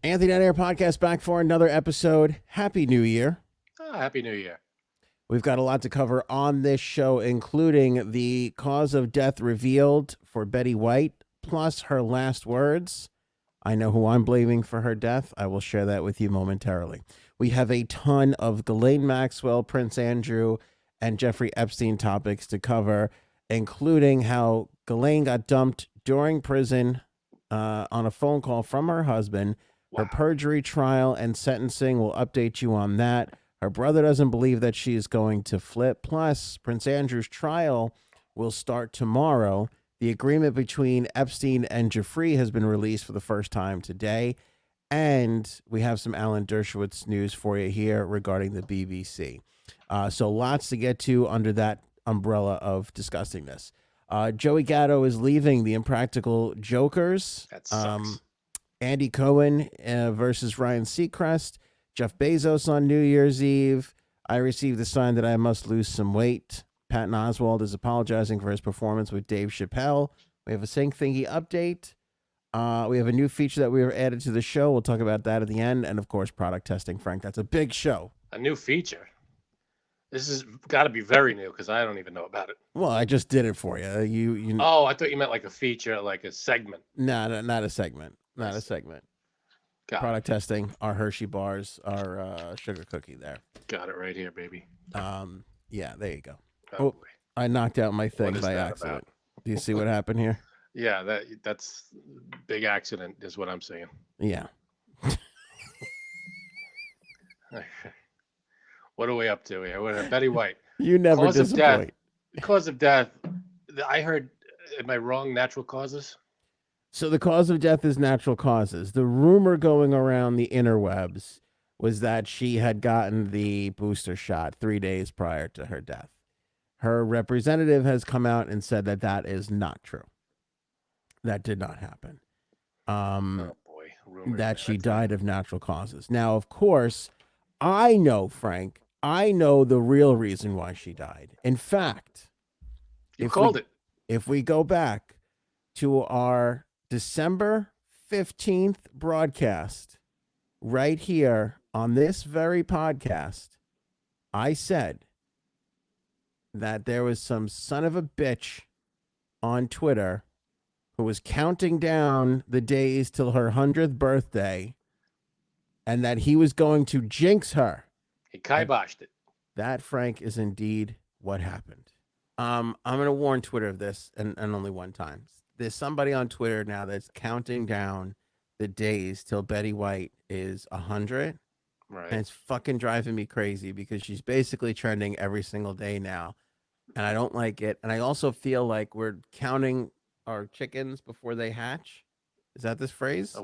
Anthony on Air Podcast back for another episode. Happy New Year. Happy New Year. We've got a lot to cover on this show, including the cause of death revealed for Betty White, plus her last words. I know who I'm blaming for her death. I will share that with you momentarily. We have a ton of Ghislaine Maxwell, Prince Andrew, and Jeffrey Epstein topics to cover, including how Ghislaine got dumped during prison on a phone call from her husband. Her perjury trial and sentencing, will update you on that. Her brother doesn't believe that she is going to flip. Plus, Prince Andrew's trial will start tomorrow. The agreement between Epstein and Jeffrey has been released for the first time today. And we have some Alan Dershowitz news for you here regarding the BBC. So lots to get to under that umbrella of disgustingness. Joey Gatto is leaving the Impractical Jokers. That sucks. Andy Cohen versus Ryan Seacrest. Jeff Bezos on New Year's Eve. I received the sign that I must lose some weight. Patton Oswalt is apologizing for his performance with Dave Chappelle. We have a Sink Thingy update. We have a new feature that we have added to the show. We'll talk about that at the end. And, of course, product testing, Frank. That's a big show. A new feature? This has got to be very new because I don't even know about it. Well, I just did it for you. You. Oh, I thought you meant like a feature, like a segment. No, not a segment. Not a segment. Product testing, our Hershey bars, our sugar cookie there. Got it right here, baby. Yeah, there you go. Oh, I knocked out my thing by accident. About? Do you see what happened here? Yeah, that's big accident is what I'm saying. Yeah. What are we up to here? Betty White. You never disappoint. Cause of death. I heard, am I wrong? Natural causes? So the cause of death is natural causes. The rumor going around the interwebs was that she had gotten the booster shot 3 days prior to her death. Her representative has come out and said that that is not true. That did not happen. Oh boy. Rumors, that she died of natural causes. Now, of course, I know, Frank, I know the real reason why she died. In fact, you called it. If we go back to our December 15th broadcast right here on this very podcast, I said that there was some son of a bitch on Twitter who was counting down the days till her 100th birthday and that he was going to jinx her. He kiboshed it. That, Frank, is indeed what happened. I'm going to warn Twitter of this, and only one time. There's somebody on Twitter now that's counting down the days till Betty White is 100. Right. And it's fucking driving me crazy because she's basically trending every single day now. And I don't like it. And I also feel like we're counting our chickens before they hatch. Is that this phrase?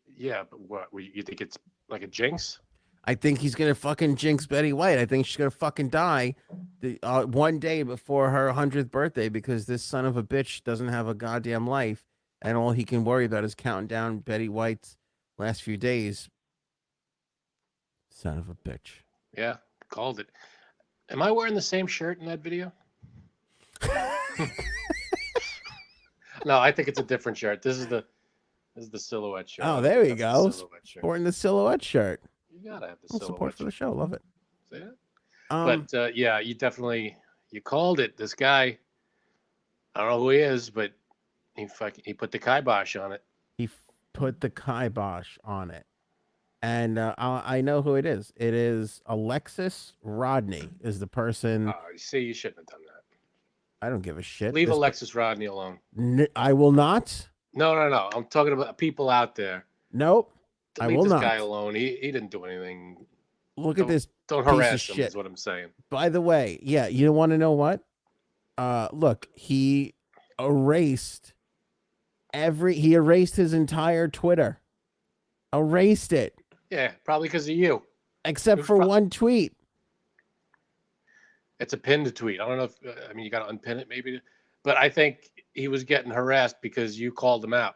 Yeah, but what? You think it's like a jinx? I think he's going to fucking jinx Betty White. I think she's going to fucking die one day before her 100th birthday because this son of a bitch doesn't have a goddamn life. And all he can worry about is counting down Betty White's last few days. Son of a bitch. Yeah, called it. Am I wearing the same shirt in that video? No, I think it's a different shirt. This is the silhouette shirt. Oh, there we go. Sporting the silhouette shirt. You gotta have the silhouette support for the show. Love it. See that? But yeah, you called it. This guy, I don't know who he is, but he put the kibosh on it. He put the kibosh on it. And I know who it is. It is Alexis Rodney is the person. Oh, see, you shouldn't have done that. I don't give a shit. Leave Alexis Rodney alone. I will not. No. I'm talking about people out there. Nope. I will not. Leave this guy alone. He didn't do anything. Look at this. Don't harass him, is what I'm saying. By the way, yeah, you want to know what? Look, he erased his entire Twitter. Erased it. Yeah, probably because of you. Except for one tweet. It's a pinned tweet. I don't know if, you got to unpin it maybe. But I think he was getting harassed because you called him out.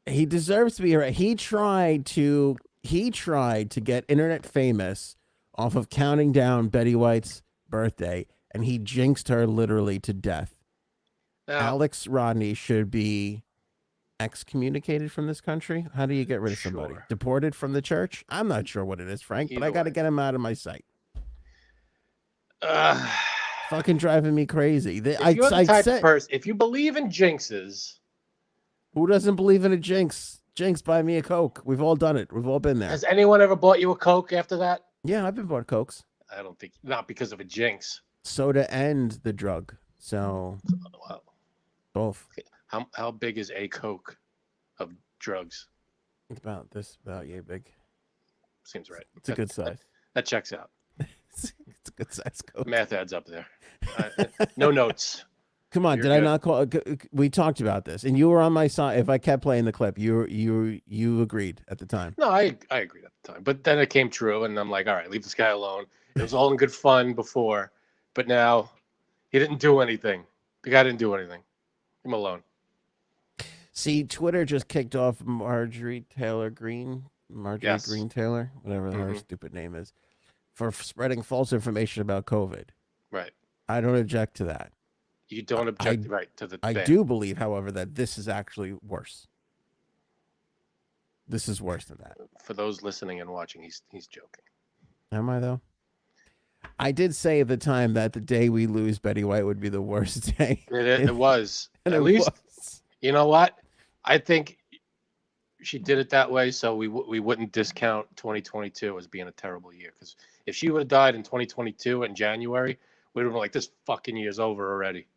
He deserves to be harassed. He tried to get internet famous off of counting down Betty White's birthday, and he jinxed her literally to death. Now, Alex Rodney should be excommunicated from this country? How do you get rid of somebody? Sure. Deported from the church? I'm not sure what it is, Frank, but I got to get him out of my sight. Fucking driving me crazy. If you're the type of person, if you believe in jinxes, who doesn't believe in a jinx? Jinx, buy me a Coke. We've all done it. We've all been there. Has anyone ever bought you a Coke after that? Yeah, I've been bought Cokes. I don't think, not because of a jinx. Soda and the drug. So, wow. Both. How big is a Coke of drugs? It's about yay big. Seems right. It's a good size. That checks out. It's a good size Coke. Math adds up there. No notes. Come on, did I not call? We talked about this, and you were on my side. If I kept playing the clip, you agreed at the time. No, I agreed at the time, but then it came true, and I'm like, all right, leave this guy alone. It was all in good fun before, but now he didn't do anything. The guy didn't do anything. Leave him alone. See, Twitter just kicked off Marjorie Green Taylor, whatever her stupid name is, for spreading false information about COVID. Right. I don't object to that. You don't object to the I ban. do believe, however, that this is actually worse. This is worse than that. For those listening and watching, he's joking. Am I, though? I did say at the time that the day we lose Betty White would be the worst day. It was. And at least, you know what? I think she did it that way so we wouldn't discount 2022 as being a terrible year. Because if she would have died in 2022 in January, we would have been like, this fucking year's over already.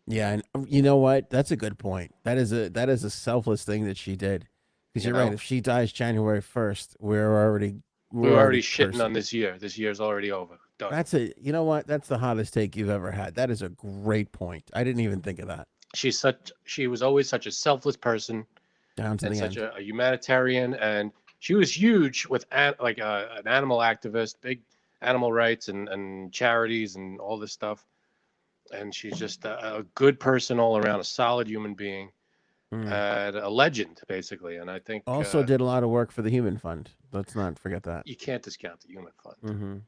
Yeah, and you know what? That's a good point. That is a selfless thing that she did. Because you're right. If she dies January 1st, we're already shitting on this year. This year's already over. Done. You know what? That's the hottest take you've ever had. That is a great point. I didn't even think of that. She was always such a selfless person, down to the such end. a humanitarian, and she was huge with an animal activist, big animal rights and charities and all this stuff. And she's just a good person all around, a solid human being, and a legend, basically. And I think also did a lot of work for the Human Fund. Let's not forget that. You can't discount the Human Fund. Mm-hmm.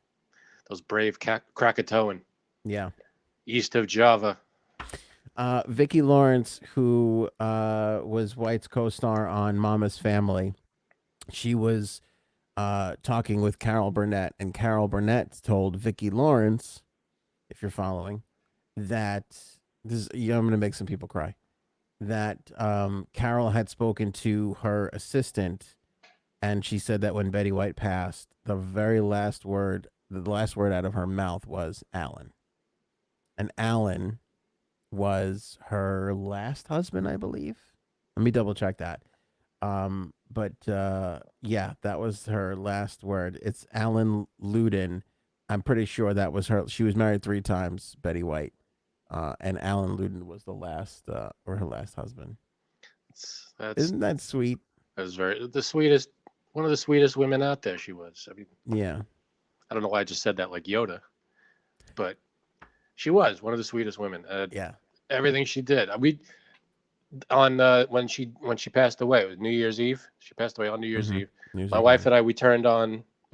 Those brave Krakatoan. Yeah. East of Java. Vicki Lawrence, who was White's co-star on Mama's Family, she was talking with Carol Burnett, and Carol Burnett told Vicki Lawrence, if you're following, that I'm going to make some people cry, that Carol had spoken to her assistant, and she said that when Betty White passed, the last word out of her mouth was Alan. And Alan was her last husband, I believe. Let me double check that. But yeah, that was her last word. It's Alan Luden. I'm pretty sure that was her. She was married 3 times, Betty White. And Alan Luden was the last, or her last husband. Isn't that sweet? That was the sweetest, one of the sweetest women out there. She was. I mean, yeah. I don't know why I just said that like Yoda, but she was one of the sweetest women. Yeah. Everything she did. When she passed away, it was New Year's Eve. She passed away on New Year's Eve. My wife and I, we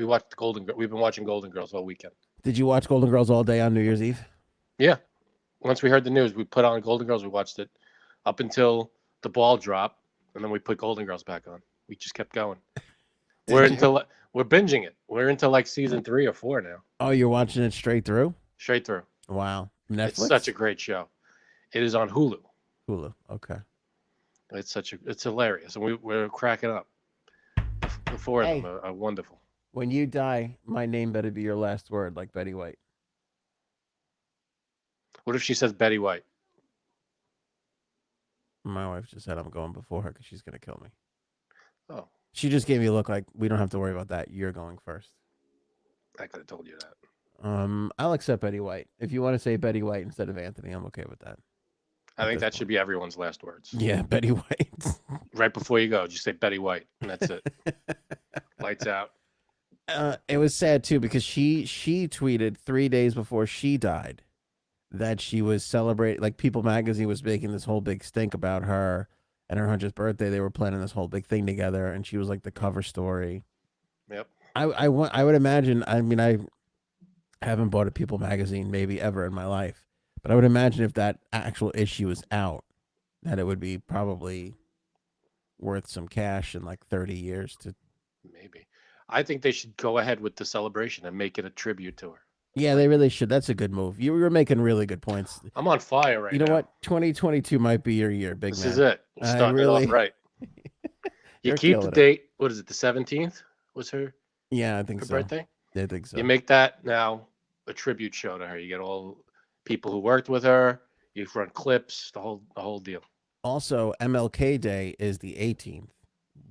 watched we've been watching Golden Girls all weekend. Did you watch Golden Girls all day on New Year's Eve? Yeah. Once we heard the news, we put on Golden Girls. We watched it up until the ball dropped, and then we put Golden Girls back on. We just kept going. We're binging it. We're into like season 3 or 4 now. Oh, you're watching it straight through? Straight through. Wow. Netflix? It's such a great show. It is on Hulu. Hulu. Okay. It's hilarious, and we're cracking up. The 4 of them are wonderful. When you die, my name better be your last word, like Betty White. What if she says Betty White? My wife just said I'm going before her because she's going to kill me. Oh. She just gave me a look like, we don't have to worry about that. You're going first. I could have told you that. I'll accept Betty White. If you want to say Betty White instead of Anthony, I'm okay with that. I think that should be everyone's last words. Yeah, Betty White. Right before you go, just say Betty White, and that's it. Lights out. It was sad, too, because she tweeted 3 days before she died that she was celebrating, like People Magazine was making this whole big stink about her and her 100th birthday. They were planning this whole big thing together, and she was like the cover story. Yep. I would imagine, I mean, I haven't bought a People Magazine maybe ever in my life, but I would imagine if that actual issue was out, that it would be probably worth some cash in like 30 years to. Maybe. I think they should go ahead with the celebration and make it a tribute to her. Yeah, they really should. That's a good move. You were making really good points. I'm on fire right You know now. what? 2022 might be your year, big This man. is it. We're starting it off right. You keep the date. What is it? The 17th was her Yeah, I think so. birthday? I think so. You make that now a tribute show to her. You get all people who worked with her. You run clips, the whole deal. Also, MLK Day is the 18th.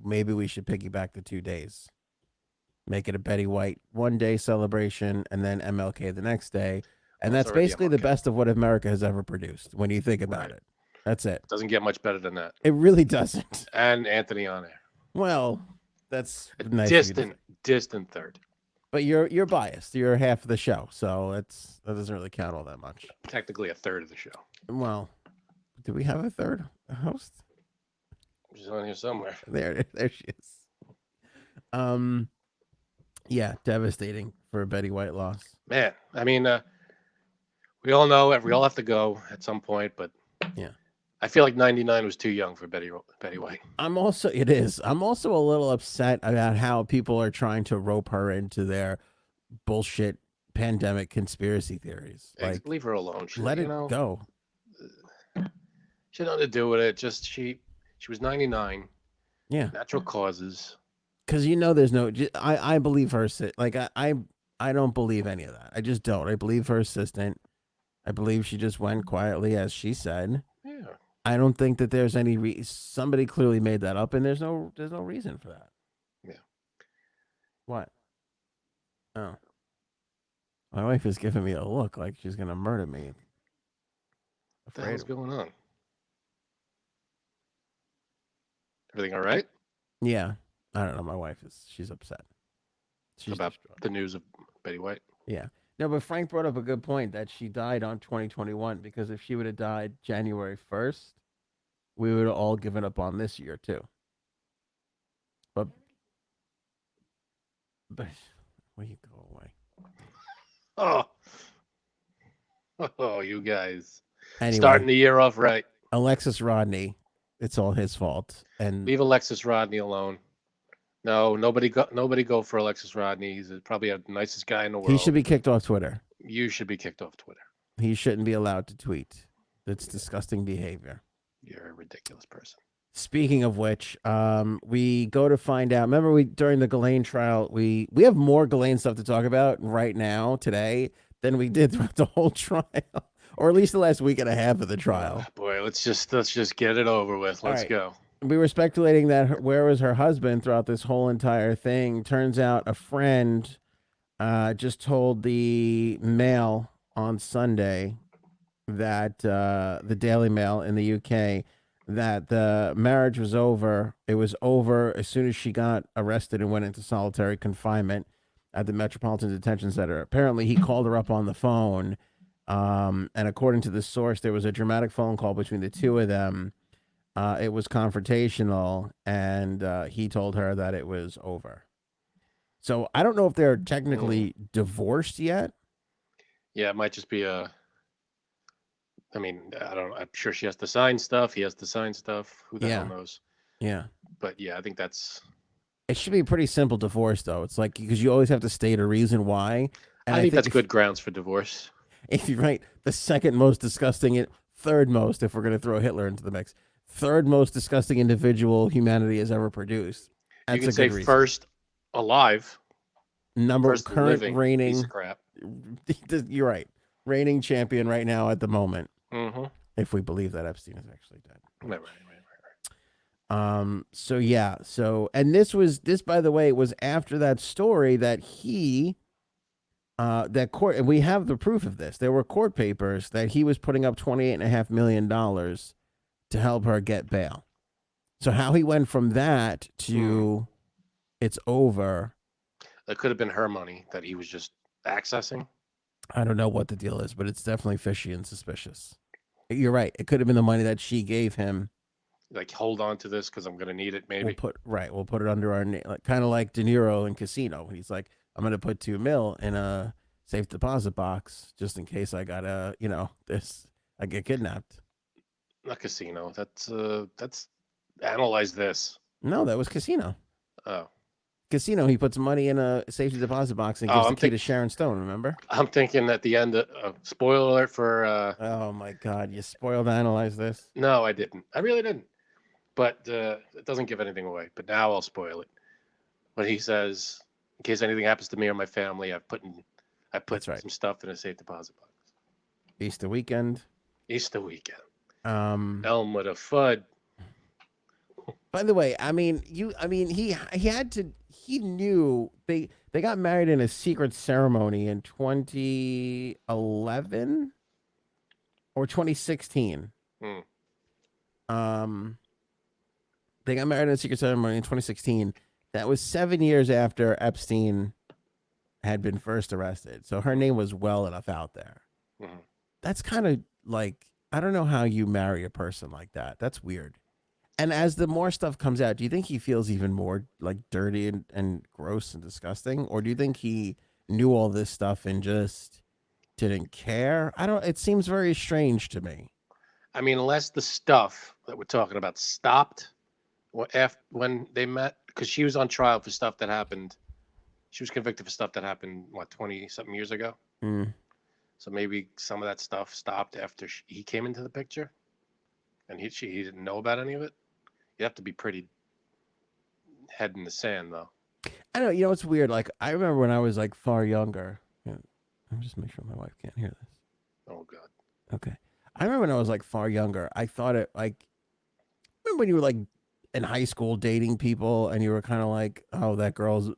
Maybe we should piggyback the 2 days. Make it a Betty White 1 day celebration and then MLK the next day. And that's basically the best of what America has ever produced when you think about it. That's it. Doesn't get much better than that. It really doesn't. And Anthony on air. Well, that's a nice distant third. But you're biased. You're half of the show, so that doesn't really count all that much. Technically a third of the show. Well, do we have a third host? She's on here somewhere. There she is. Yeah, devastating for a Betty White loss. Man, I mean, we all know we all have to go at some point, but yeah, I feel like 99 was too young for Betty White. It is. I'm also a little upset about how people are trying to rope her into their bullshit pandemic conspiracy theories. Like, leave her alone. Let it go. She had nothing to do with it. Just she was 99. Yeah. Natural causes. Because there's no. I believe her. Like I don't believe any of that. I just don't. I believe her assistant. I believe she just went quietly, as she said. Yeah. I don't think that there's any somebody clearly made that up, and there's no reason for that. Yeah. What? Oh. My wife is giving me a look like she's gonna murder me. What the hell's going on? Everything all right? Yeah. I don't know. My wife she's upset. She's about the news of Betty White. Yeah. No, but Frank brought up a good point that she died on 2021, because if she would have died January 1st, we would have all given up on this year too. But will you go away? Oh, you guys. Anyway, starting the year off right. Alexis Rodney, it's all his fault. And leave Alexis Rodney alone. No, nobody go for Alexis Rodney. He's probably the nicest guy in the world. He should be kicked off Twitter. You should be kicked off Twitter. He shouldn't be allowed to tweet. That's disgusting behavior. You're a ridiculous person. Speaking of which, we go to find out. Remember, during the Ghislaine trial, we have more Ghislaine stuff to talk about right now today than we did throughout the whole trial, or at least the last week and a half of the trial. Boy, let's just get it over with. Let's go. We were speculating that where was her husband throughout this whole entire thing. Turns out a friend just told the Mail on Sunday that the Daily Mail in the UK, that the marriage was over. It was over as soon as she got arrested and went into solitary confinement at the Metropolitan Detention Center. Apparently, he called her up on the phone, and according to the source, there was a dramatic phone call between the two of them. It was confrontational, and he told her that it was over. So I don't know if they're technically divorced yet. Yeah, it might just be a. I mean, I don't know. I'm sure she has to sign stuff. He has to sign stuff. Who the hell knows? Yeah. But yeah, I think that's. It should be a pretty simple divorce, though. It's like, because you always have to state a reason why. And I think that's good grounds for divorce. If you're right, the second most disgusting, third most, if we're going to throw Hitler into the mix, third most disgusting individual humanity has ever produced. That's you can say first alive. Current reigning. Piece of crap. You're right. Reigning champion right now at the moment. Mm-hmm. If we believe that Epstein is actually dead. Right. So yeah. So, and this, by the way, was after that story that that court, and we have the proof of this. There were court papers that he was putting up $28.5 million to help her get bail. So how he went from that to it's over. That could have been her money that he was just accessing. I don't know what the deal is, but it's definitely fishy and suspicious. You're right. It could have been the money that she gave him. Like, hold on to this because I'm going to need it, maybe. We'll put it under our name. Kind of like De Niro in Casino. He's like, I'm going to put $2 million in a safe deposit box just in case I got I get kidnapped. Not Casino. That's Analyze this. No, that was Casino. Oh. Casino, he puts money in a safety deposit box and gives the key to Sharon Stone, remember? I'm thinking at the end, spoiler alert for... Oh, my God. You spoiled Analyze This. No, I didn't. I really didn't. But it doesn't give anything away. But now I'll spoil it. When he says, in case anything happens to me or my family, I put some stuff in a safe deposit box. Easter weekend. Elmwood of Fudd. By the way, he knew they got married in a secret ceremony in 2011 or 2016. They got married in a secret ceremony in 2016. That was 7 years after Epstein had been first arrested. So her name was well enough out there. Mm-hmm. That's kind of like, I don't know how you marry a person like that. That's weird. And as the more stuff comes out, do you think he feels even more like dirty and gross and disgusting? Or do you think he knew all this stuff and just didn't care? It seems very strange to me. I mean, unless the stuff that we're talking about stopped when they met, because she was on trial for stuff that happened. She was convicted for stuff that happened, 20-something years ago? Mm. So maybe some of that stuff stopped after he came into the picture, and he didn't know about any of it. You have to be pretty head in the sand, though. I know. You know, it's weird. Like, I remember when I was like far younger. I'll just make sure my wife can't hear this. Oh, God. Okay. I remember when I was like far younger. I thought it like. Remember when you were like in high school dating people, and you were kind of like, "Oh, that girl.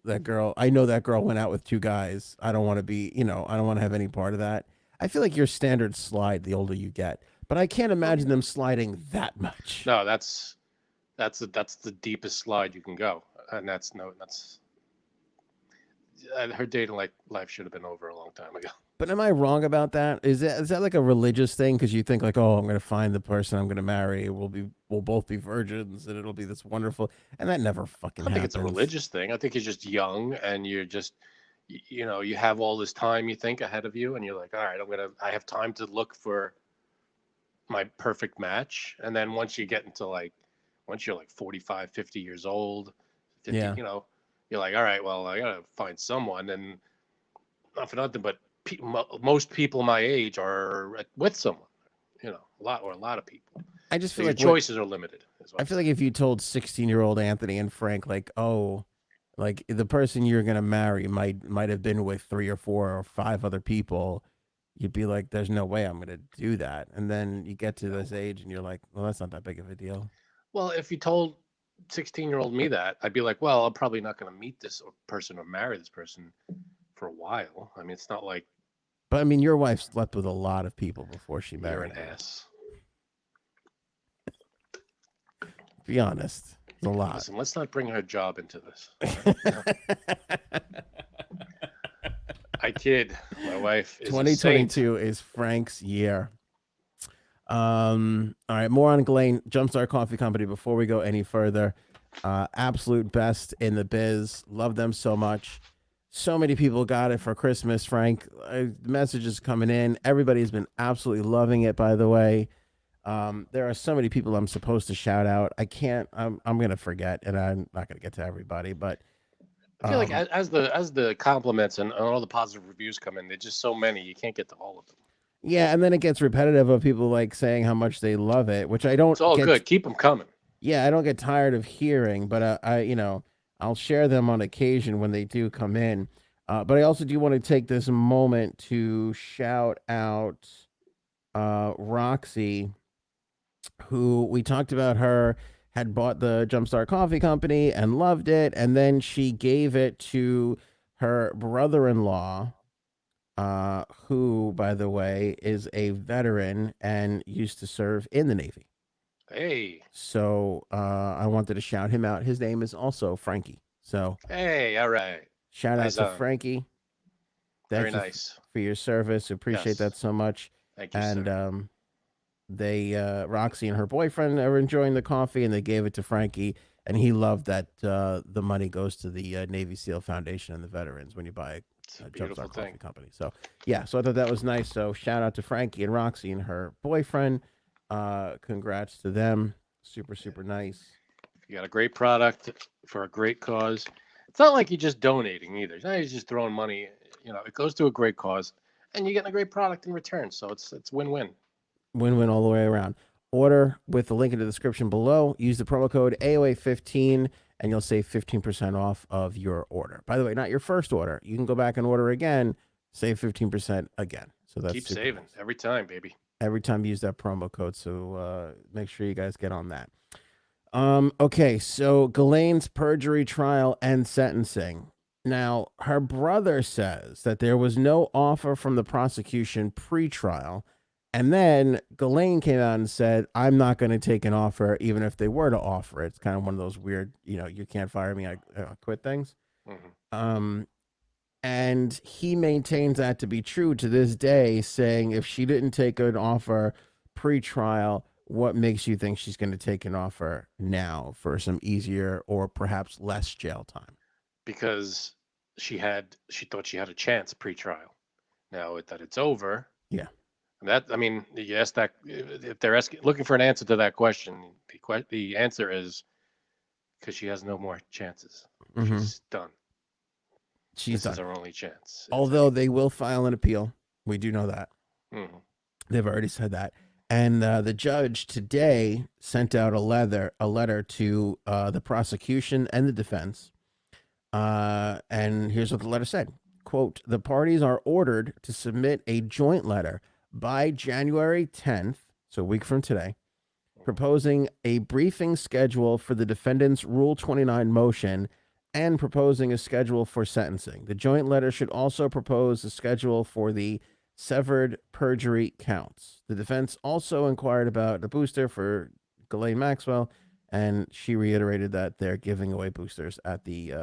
I know that girl went out with 2 guys. I don't want to be. I don't want to have any part of that." I feel like your standards slide the older you get, but I can't imagine them sliding that much. No, that's the deepest slide you can go, and that's her dating life should have been over a long time ago. But am I wrong about that? Is that like a religious thing? Because you think like, oh, I'm going to find the person I'm going to marry. We'll both be virgins, and it'll be this wonderful. And that never fucking happens. I think it's a religious thing. I think you're just young, and you're just, you have all this time you think ahead of you, and you're like, all right, I have time to look for my perfect match. And then once you're like 45, 50 years old, 50, yeah. You're like, all right, well, I got to find someone. And not for nothing, but most people my age are with someone, a lot of people. I just feel like choices are limited. I feel like if you told 16-year-old Anthony and Frank, like, oh, like the person you're going to marry might have been with 3 or 4 or 5 other people, you'd be like, there's no way I'm going to do that. And then you get to this age and you're like, well, that's not that big of a deal. Well, if you told 16-year-old me that, I'd be like, well, I'm probably not going to meet this person or marry this person for a while. I mean, it's not like. But I mean, your wife slept with a lot of people before she married. You're an ass. Be honest, it's a lot. Listen, let's not bring her job into this. I kid. My wife is 2022 is Frank's year. All right, more on Ghislaine, Jumpstart Coffee Company. Before we go any further, absolute best in the biz. Love them so much. So many people got it for Christmas, Frank. Messages coming in. Everybody's been absolutely loving it, by the way. There are so many people I'm supposed to shout out. I can't. I'm going to forget, and I'm not going to get to everybody. But I feel like as the compliments and all the positive reviews come in, there's just so many. You can't get to all of them. Yeah, and then it gets repetitive of people like saying how much they love it, which I don't. It's all good. Keep them coming. Yeah, I don't get tired of hearing, but I'll share them on occasion when they do come in. But I also do want to take this moment to shout out Roxy, who we talked about. Her had bought the Jumpstart Coffee Company and loved it, and then she gave it to her brother-in-law, who, by the way, is a veteran and used to serve in the Navy. Hey. So I wanted to shout him out. His name is also Frankie. So hey, all right. Shout out to Frankie. Very nice for your service. Appreciate that so much. Thank you. And sir. They Roxy and her boyfriend are enjoying the coffee, and they gave it to Frankie, and he loved that the money goes to the Navy SEAL Foundation and the veterans when you buy a Jumpstart Coffee Company. So yeah, so I thought that was nice. So shout out to Frankie and Roxy and her boyfriend. Congrats to them. Super, super nice. You got a great product for a great cause. It's not like you're just donating either. It's not like you're just throwing money. You know, it goes to a great cause, and you're getting a great product in return. So it's win-win. Win-win all the way around. Order with the link in the description below. Use the promo code AOA15 and you'll save 15% off of your order. By the way, not your first order. You can go back and order again, save 15% again. So that's Keep saving nice. every time, baby. Every time you use that promo code. So make sure you guys get on that. Okay, so Ghislaine's perjury trial and sentencing. Now, her brother says that there was no offer from the prosecution pre-trial. And then Ghislaine came out and said, I'm not going to take an offer, even if they were to offer it. It's kind of one of those weird, you can't fire me, I quit things. Mm-hmm. And he maintains that to be true to this day, saying if she didn't take an offer pre-trial, what makes you think she's going to take an offer now for some easier or perhaps less jail time? Because she thought she had a chance pre-trial. Now that it's over. Yeah. You asked that if they're looking for an answer to that question, the answer is because she has no more chances. Mm-hmm. She's done. This is her only chance. Although they will file an appeal. We do know that. Mm-hmm. They've already said that. And the judge today sent out a letter to the prosecution and the defense. And here's what the letter said. Quote, the parties are ordered to submit a joint letter by January 10th, so a week from today, proposing a briefing schedule for the defendant's Rule 29 motion and proposing a schedule for sentencing. The joint letter should also propose a schedule for the severed perjury counts. The defense also inquired about the booster for Ghislaine Maxwell, and she reiterated that they're giving away boosters at the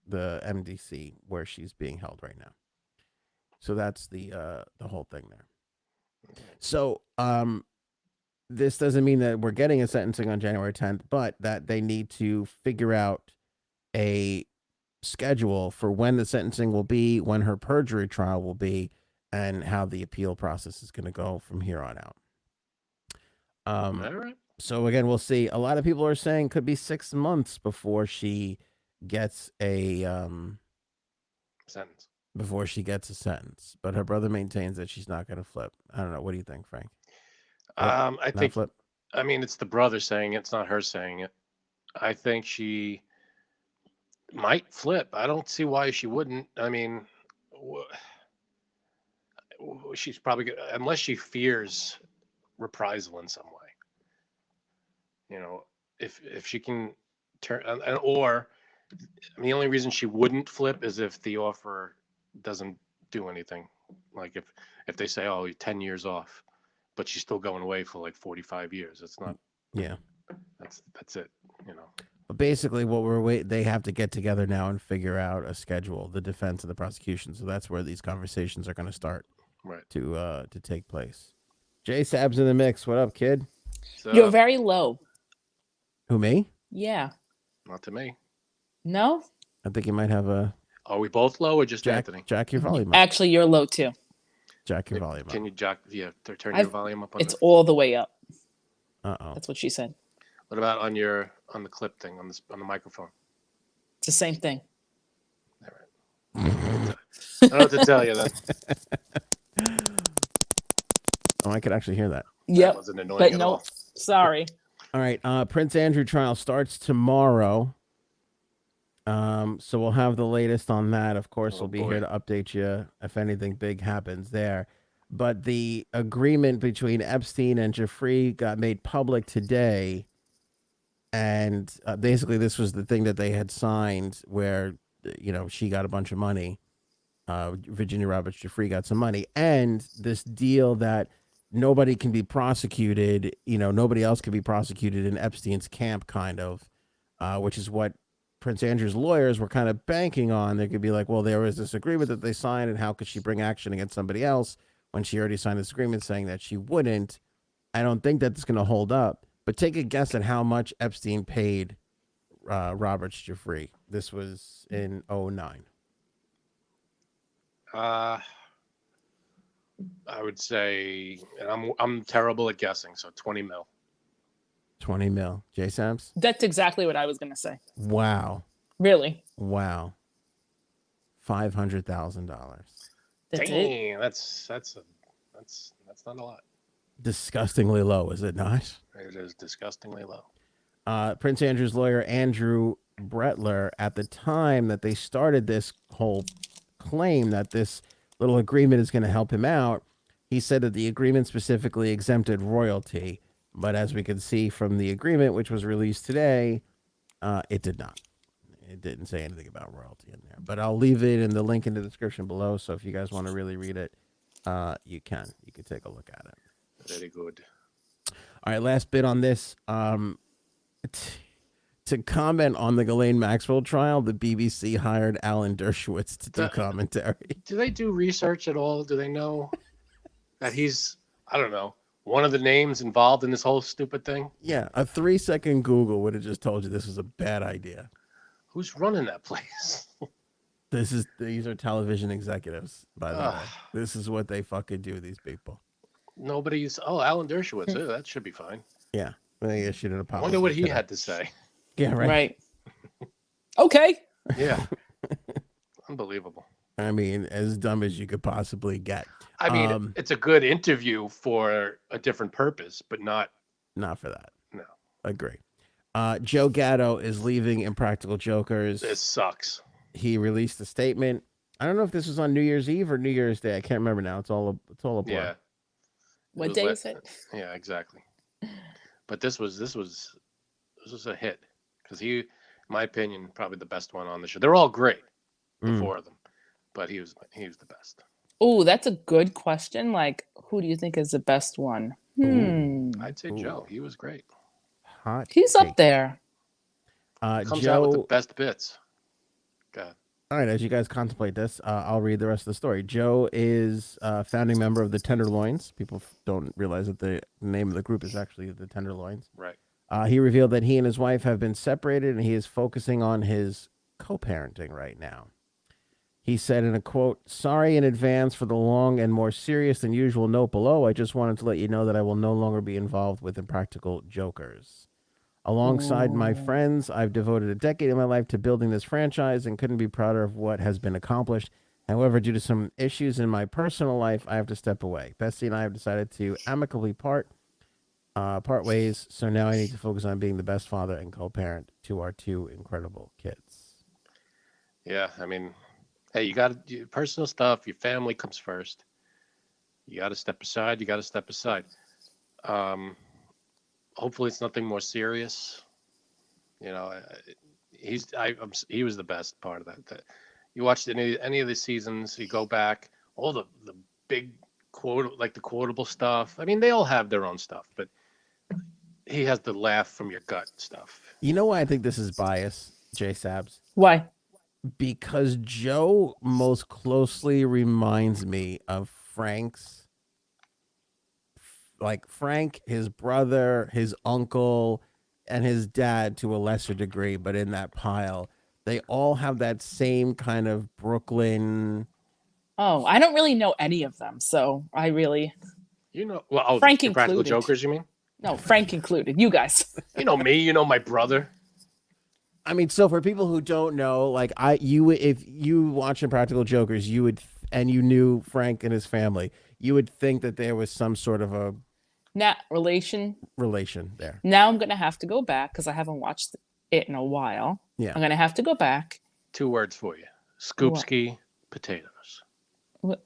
MDC where she's being held right now. So that's the whole thing there. So this doesn't mean that we're getting a sentencing on January 10th, but that they need to figure out a schedule for when the sentencing will be, when her perjury trial will be, and how the appeal process is going to go from here on out. All right. So again, we'll see. A lot of people are saying could be 6 months before she gets a sentence. Before she gets a sentence, but her brother maintains that she's not going to flip. I don't know. What do you think, Frank? I think flip. I mean, it's the brother saying it. It's not her saying it. I think she might flip. I don't see why she wouldn't. I mean, she's probably unless she fears reprisal in some way. You know, if she can turn or the only reason she wouldn't flip is if the offer doesn't do anything. Like if they say, oh, you're 10 years off, but she's still going away for like 45 years. It's not. Yeah. That's it. You know. But basically, they have to get together now and figure out a schedule, the defense and the prosecution. So that's where these conversations are going to start. Right. To take place. Jay Sab's in the mix. What up, kid? You're very low. Who, me? Yeah. Not to me. No? I think you might have a... Are we both low or just Anthony? Jack your volume up. Actually, you're low too. Jack your volume up. Can you turn your volume up? It's all the way up. Uh-oh. That's what she said. What about on the clip thing, on the microphone? It's the same thing. All right. I don't know what to tell you then. Oh, I could actually hear that. Yep. That wasn't annoying at all. Sorry. All right. Prince Andrew trial starts tomorrow. So we'll have the latest on that. Of course, we'll be here to update you if anything big happens there. But the agreement between Epstein and Jeffrey got made public today. And basically, this was the thing that they had signed where, she got a bunch of money. Virginia Roberts Jeffrey got some money. And this deal that nobody can be prosecuted, nobody else can be prosecuted in Epstein's camp, kind of, which is what Prince Andrew's lawyers were kind of banking on. They could be like, well, there was this agreement that they signed, and how could she bring action against somebody else when she already signed this agreement saying that she wouldn't? I don't think that's going to hold up. But take a guess at how much Epstein paid Roberts Jeffrey. This was in 2009. I would say, and I'm terrible at guessing, so 20 mil. 20 mil. J Sabs? That's exactly what I was gonna say. Wow. Really? Wow. $500,000. That's it. Dang, that's not a lot. Disgustingly low, is it not? It is disgustingly low. Prince Andrew's lawyer, Andrew Bretler, at the time that they started this whole claim that this little agreement is going to help him out, he said that the agreement specifically exempted royalty. But as we can see from the agreement, which was released today, it did not. It didn't say anything about royalty in there. But I'll leave it in the link in the description below. So if you guys want to really read it, you can. You can take a look at it. Very good. All right, last bit on this. To comment on the Ghislaine Maxwell trial, the BBC hired Alan Dershowitz to do commentary. Do they do research at all? Do they know that he's, I don't know, one of the names involved in this whole stupid thing? Yeah, a 3-second Google would have just told you this was a bad idea. Who's running that place? These are television executives, by the way. This is what they fucking do, these people. Nobody's. Oh, Alan Dershowitz. That should be fine. Yeah, they issued an I apology. wonder what he had to say. Yeah, right. Okay. Yeah. Unbelievable. I mean, as dumb as you could possibly get. I mean, it's a good interview for a different purpose, but not for that. No. Agree. Joe Gatto is leaving Impractical Jokers. This sucks. He released a statement. I don't know if this was on New Year's Eve or New Year's Day. I can't remember now. It's all a blur. Yeah. What day is it? Yeah, exactly. But this was a hit because he, in my opinion, probably the best one on the show. They're all great, the four of them, but he was the best. Oh, that's a good question. Like, who do you think is the best one? I'd say Joe. He was great. Hot. He's take. up there. Comes out with the best bits. God. All right, as you guys contemplate this, I'll read the rest of the story. Joe is a founding member of the Tenderloins. People don't realize that the name of the group is actually the Tenderloins. Right. He revealed that he and his wife have been separated, and he is focusing on his co-parenting right now. He said in a quote, "Sorry in advance for the long and more serious than usual note below. I just wanted to let you know that I will no longer be involved with Impractical Jokers. Alongside my friends, I've devoted a decade of my life to building this franchise and couldn't be prouder of what has been accomplished. However, due to some issues in my personal life, I have to step away. Bessie and I have decided to amicably part ways, so now I need to focus on being the best father and co-parent to our two incredible kids." Yeah, I mean, hey, you got your personal stuff. Your family comes first. You got to step aside. Hopefully, it's nothing more serious. You know, he was the best part of that. You watched any of the seasons, you go back, all the big quote, like the quotable stuff. I mean, they all have their own stuff, but he has the laugh from your gut stuff. You know why I think this is bias, J Sabs? Why? Because Joe most closely reminds me of Frank's. Like Frank, his brother, his uncle, and his dad to a lesser degree, but in that pile, they all have that same kind of Brooklyn. Oh, I don't really know any of them, so I really. Frank Impractical Jokers, you mean? No, Frank included. You guys. You know me. You know my brother. I mean, so for people who don't know, like if you watch Impractical Jokers, you would, and you knew Frank and his family, you would think that there was some sort of a relation there. Now I'm gonna have to go back because I haven't watched it in a while. Yeah, I'm gonna have to go back. 2 words for you: Scoopski potatoes. What?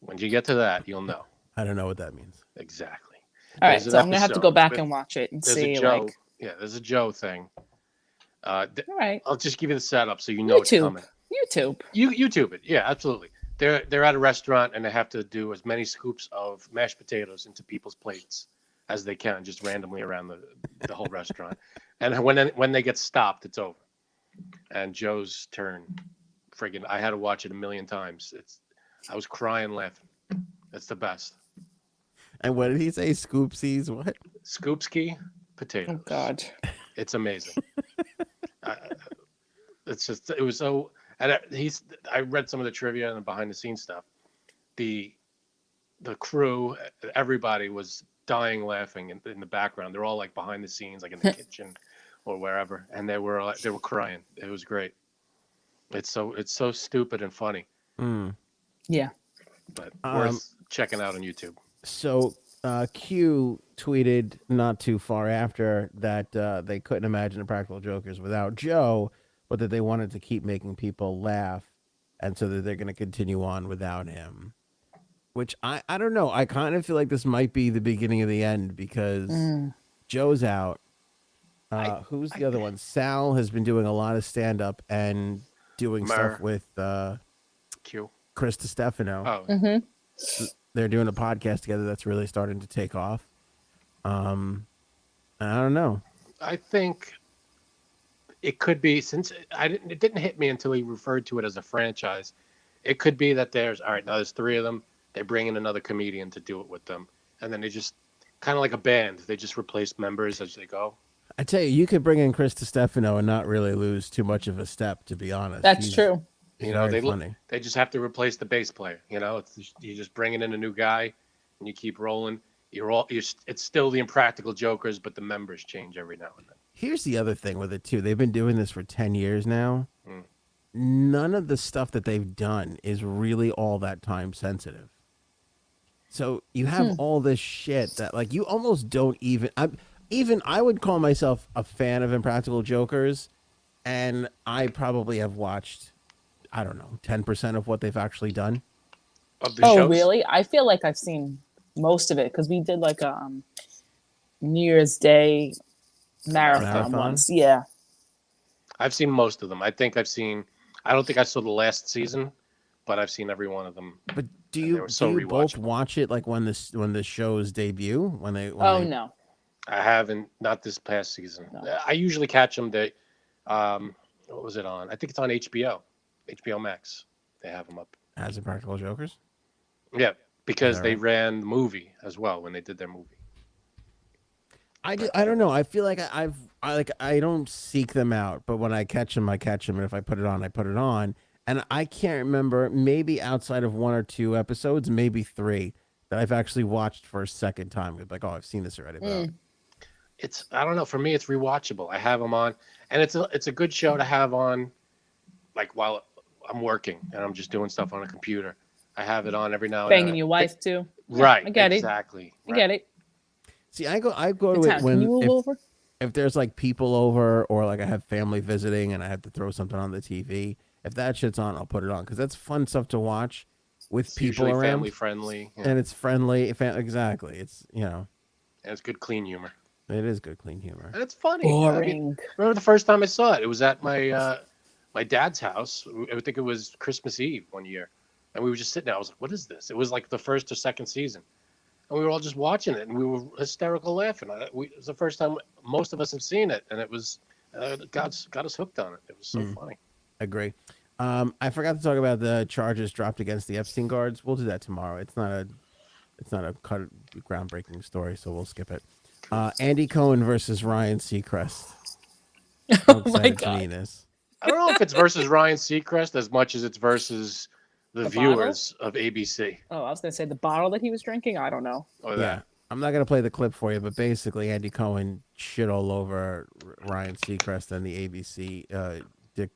When you get to that, you'll know. I don't know what that means. Exactly. All right, so I'm gonna have to go back and watch it and see. There's a Joe thing. All right. I'll just give you the setup so you know it's coming. YouTube it. Yeah, absolutely. They're at a restaurant and they have to do as many scoops of mashed potatoes into people's plates as they can, just randomly around the whole restaurant. And when they get stopped, it's over. And Joe's turn, friggin', I had to watch it a million times. I was crying laughing. It's the best. And what did he say? Scoopsies? What? Scoopski potatoes. Oh God. It's amazing. It was so. And I read some of the trivia and the behind the scenes stuff. The crew, everybody was dying laughing in the background. They're all like behind the scenes, like in the kitchen or wherever, and they were crying. It was great. It's so stupid and funny, Yeah. but worth checking out on YouTube. So Q tweeted not too far after that they couldn't imagine Impractical Jokers without Joe, but that they wanted to keep making people laugh, and so that they're going to continue on without him. Which I don't know. I kind of feel like this might be the beginning of the end because Joe's out. Who's the other one? Sal has been doing a lot of stand up and doing stuff with Q. Chris DiStefano. Mm-hmm. They're doing a podcast together that's really starting to take off. I don't know. I think it could be, since it didn't hit me until he referred to it as a franchise. It could be that there's three of them. They bring in another comedian to do it with them, and then they just kind of like a band. They just replace members as they go. I tell you, you could bring in Chris DiStefano and not really lose too much of a step. To be honest, That's true. They just have to replace the bass player. You're just bringing in a new guy, and you keep rolling. It's still the Impractical Jokers, but the members change every now and then. Here's the other thing with it too. They've been doing this for 10 years now. None of the stuff that they've done is really all that time sensitive. So you have all this shit that like you almost don't even. I would call myself a fan of Impractical Jokers, and I probably have watched, I don't know, 10% of what they've actually done. Of the shows? Really? I feel like I've seen most of it because we did like a New Year's Day marathon once. Yeah. I've seen most of them. I think I've seen. I don't think I saw the last season, but I've seen every one of them. But do you both watch it like when the shows debut? No. I haven't. Not this past season. No. I usually catch them. What was it on? I think it's on HBO Max. They have them up. As Impractical Jokers? Yeah, because they ran the movie as well when they did their movie. I don't know. I feel like I don't seek them out, but when I catch them, and if I put it on, I put it on. And I can't remember, maybe outside of 1 or 2 episodes, maybe 3 that I've actually watched for a second time. Like, oh, I've seen this already. But I don't know. For me, it's rewatchable. I have them on, and it's a good show to have on, like while I'm working and I'm just doing stuff on a computer. I have it on every now and then. Banging your wife too. Right. I get exactly. I get it. See, I go to it when if there's like people over or like I have family visiting and I have to throw something on the TV. If that shit's on, I'll put it on because that's fun stuff to watch with people around. Family friendly. Yeah. And it's friendly. Exactly. It's And it's good, clean humor. It is good, clean humor. And it's funny. Boring. Remember the first time I saw it? It was at my my dad's house. I think it was Christmas Eve one year, and we were just sitting there. I was like, "What is this?" It was like the first or second season, and we were all just watching it, and we were hysterical laughing. It was the first time most of us have seen it, and it was got us hooked on it. It was so funny. Agree. I forgot to talk about the charges dropped against the Epstein guards. We'll do that tomorrow. It's not a groundbreaking story, so we'll skip it. Andy Cohen versus Ryan Seacrest. Oh my God. I don't know if it's versus Ryan Seacrest as much as it's versus the viewers of ABC. Oh, I was going to say the bottle that he was drinking. I don't know. Oh, yeah. I'm not going to play the clip for you, but basically Andy Cohen shit all over Ryan Seacrest and the ABC Dick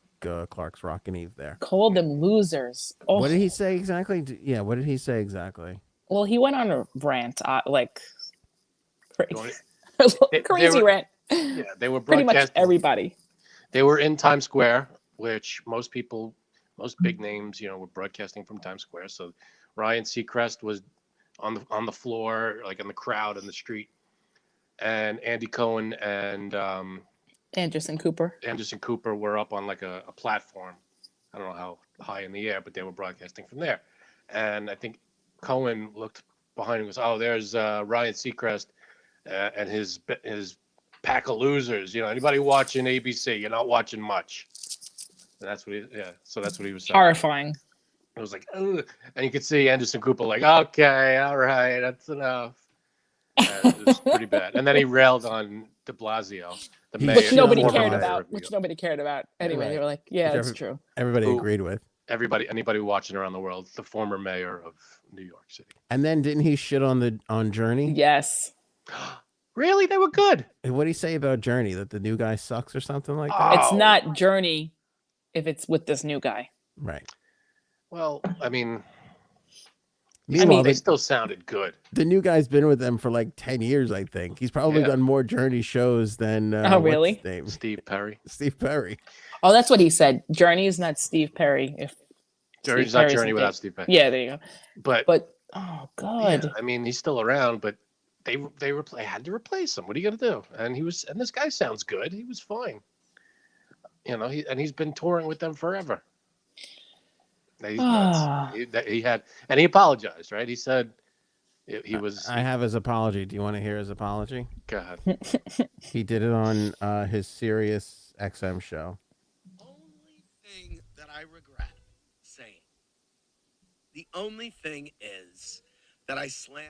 Clark's Rockin' Eve there. Called them losers. Oh. What did he say exactly? Yeah, what did he say exactly? Well, he went on a rant, crazy rant. Yeah, they were pretty much everybody. They were in Times Square, which most big names, were broadcasting from Times Square. So Ryan Seacrest was on the floor, like in the crowd in the street, and Andy Cohen and Anderson Cooper were up on like a platform. I don't know how high in the air, but they were broadcasting from there. And I think Cohen looked behind him and goes, "Oh, there's Ryan Seacrest and his pack of losers. Anybody watching ABC, you're not watching much." And that's what so that's what he was saying. Horrifying. It was like, ugh. And you could see Anderson Cooper like, "Okay, all right, that's enough." It was pretty bad. And then he railed on De Blasio, the mayor. Which nobody cared about. Anyway, right. They were like, yeah, it's true. Everybody agreed with. Anybody watching around the world, the former mayor of New York City. And then didn't he shit on Journey? Yes. Really? They were good. And what do you say about Journey? That the new guy sucks or something like that? It's Oh. not Journey if it's with this new guy. Right. Well, I mean, Meanwhile, they still sounded good. the new guy's been with them for like 10 years, I think. He's probably Yeah. done more Journey shows than Oh, really? what's his name? Steve Perry. Steve Perry. Oh, that's what he said. Journey is not Steve Perry. If Journey's Steve not Perry's Journey in without it. Steve Perry. Yeah, there you go. But oh yeah, god. I mean, he's still around, but they had to replace him. What are you gonna do? And this guy sounds good. He was fine. You know, he's been touring with them forever. He's nuts. He had, and he apologized, right? He said he was. I have his apology. Do you want to hear his apology? Go ahead. He did it on his Sirius XM show. Only thing that I regret saying, the only thing is that I slammed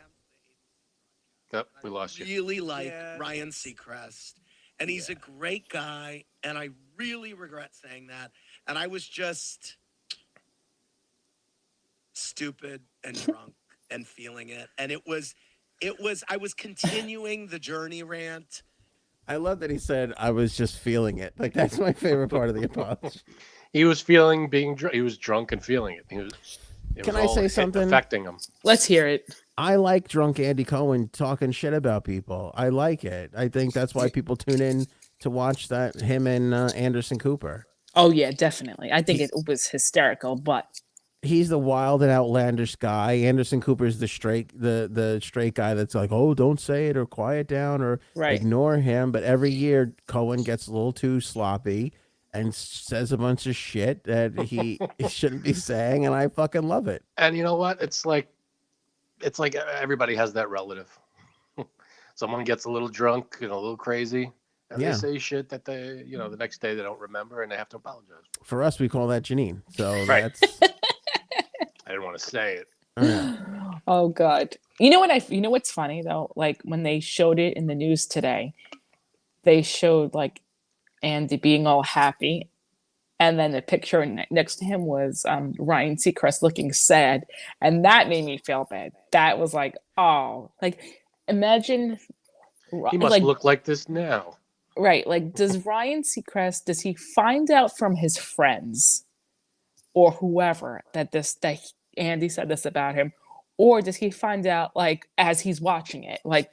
Yep, we lost you. really like Ryan Seacrest, and he's a great guy, and I really regret saying that. And I was just stupid and drunk and feeling it. And I was continuing the Journey rant. I love that he said, I was just feeling it. Like, that's my favorite part of the apology. He was feeling being drunk. He was drunk and feeling it. Can I say something? Affecting him. Let's hear it. I like drunk Andy Cohen talking shit about people. I like it. I think that's why people tune in to watch him and Anderson Cooper. Oh yeah, definitely. I think it was hysterical, but he's the wild and outlandish guy. Anderson Cooper's the straight guy that's like, oh, don't say it or quiet down or ignore him. But every year Cohen gets a little too sloppy and says a bunch of shit that he shouldn't be saying, and I fucking love it. And you know what? It's like everybody has that relative. Someone gets a little drunk, a little crazy, and they say shit that they, the next day they don't remember and they have to apologize. For us, we call that Janine. So that's. I didn't want to say it. Oh God! You know what's funny though? Like when they showed it in the news today, they showed like Andy being all happy, and then the picture next to him was Ryan Seacrest looking sad, and that made me feel bad. That was like, oh, like imagine he must look like this now, right? Like, does Ryan Seacrest does he find out from his friends or whoever that Andy said this about him, or does he find out like as he's watching it, like,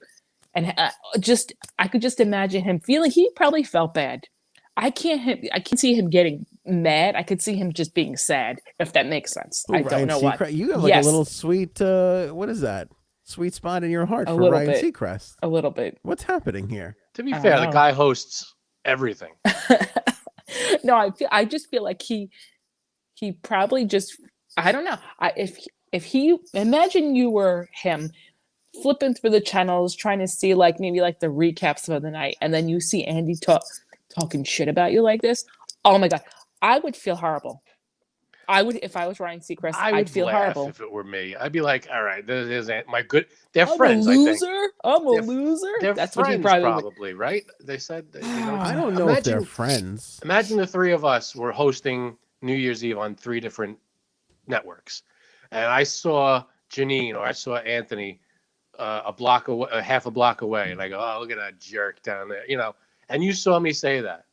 and I could just imagine him feeling. He probably felt bad. I can't see him getting mad. I could see him just being sad, if that makes sense. I don't know what. You have like a little sweet, what is that? Sweet spot in your heart for Ryan Seacrest. A little bit. What's happening here? To be fair, the guy hosts everything. No, I just feel like he probably just, I don't know. If he, imagine you were him flipping through the channels, trying to see like maybe like the recaps of the night, and then you see Andy talking shit about you like this. Oh my God. I would feel horrible. I would, if I was Ryan Seacrest, I'd feel horrible. If it were me, I'd be like, all right, this is my good. They're I'm friends. A loser. I think. I'm a loser. They're That's friends, what he probably right? They said. I don't know if they're friends. Imagine the three of us were hosting New Year's Eve on 3 different networks, and I saw Janine or I saw Anthony a half a block away, and I go, oh, look at that jerk down there, and you saw me say that.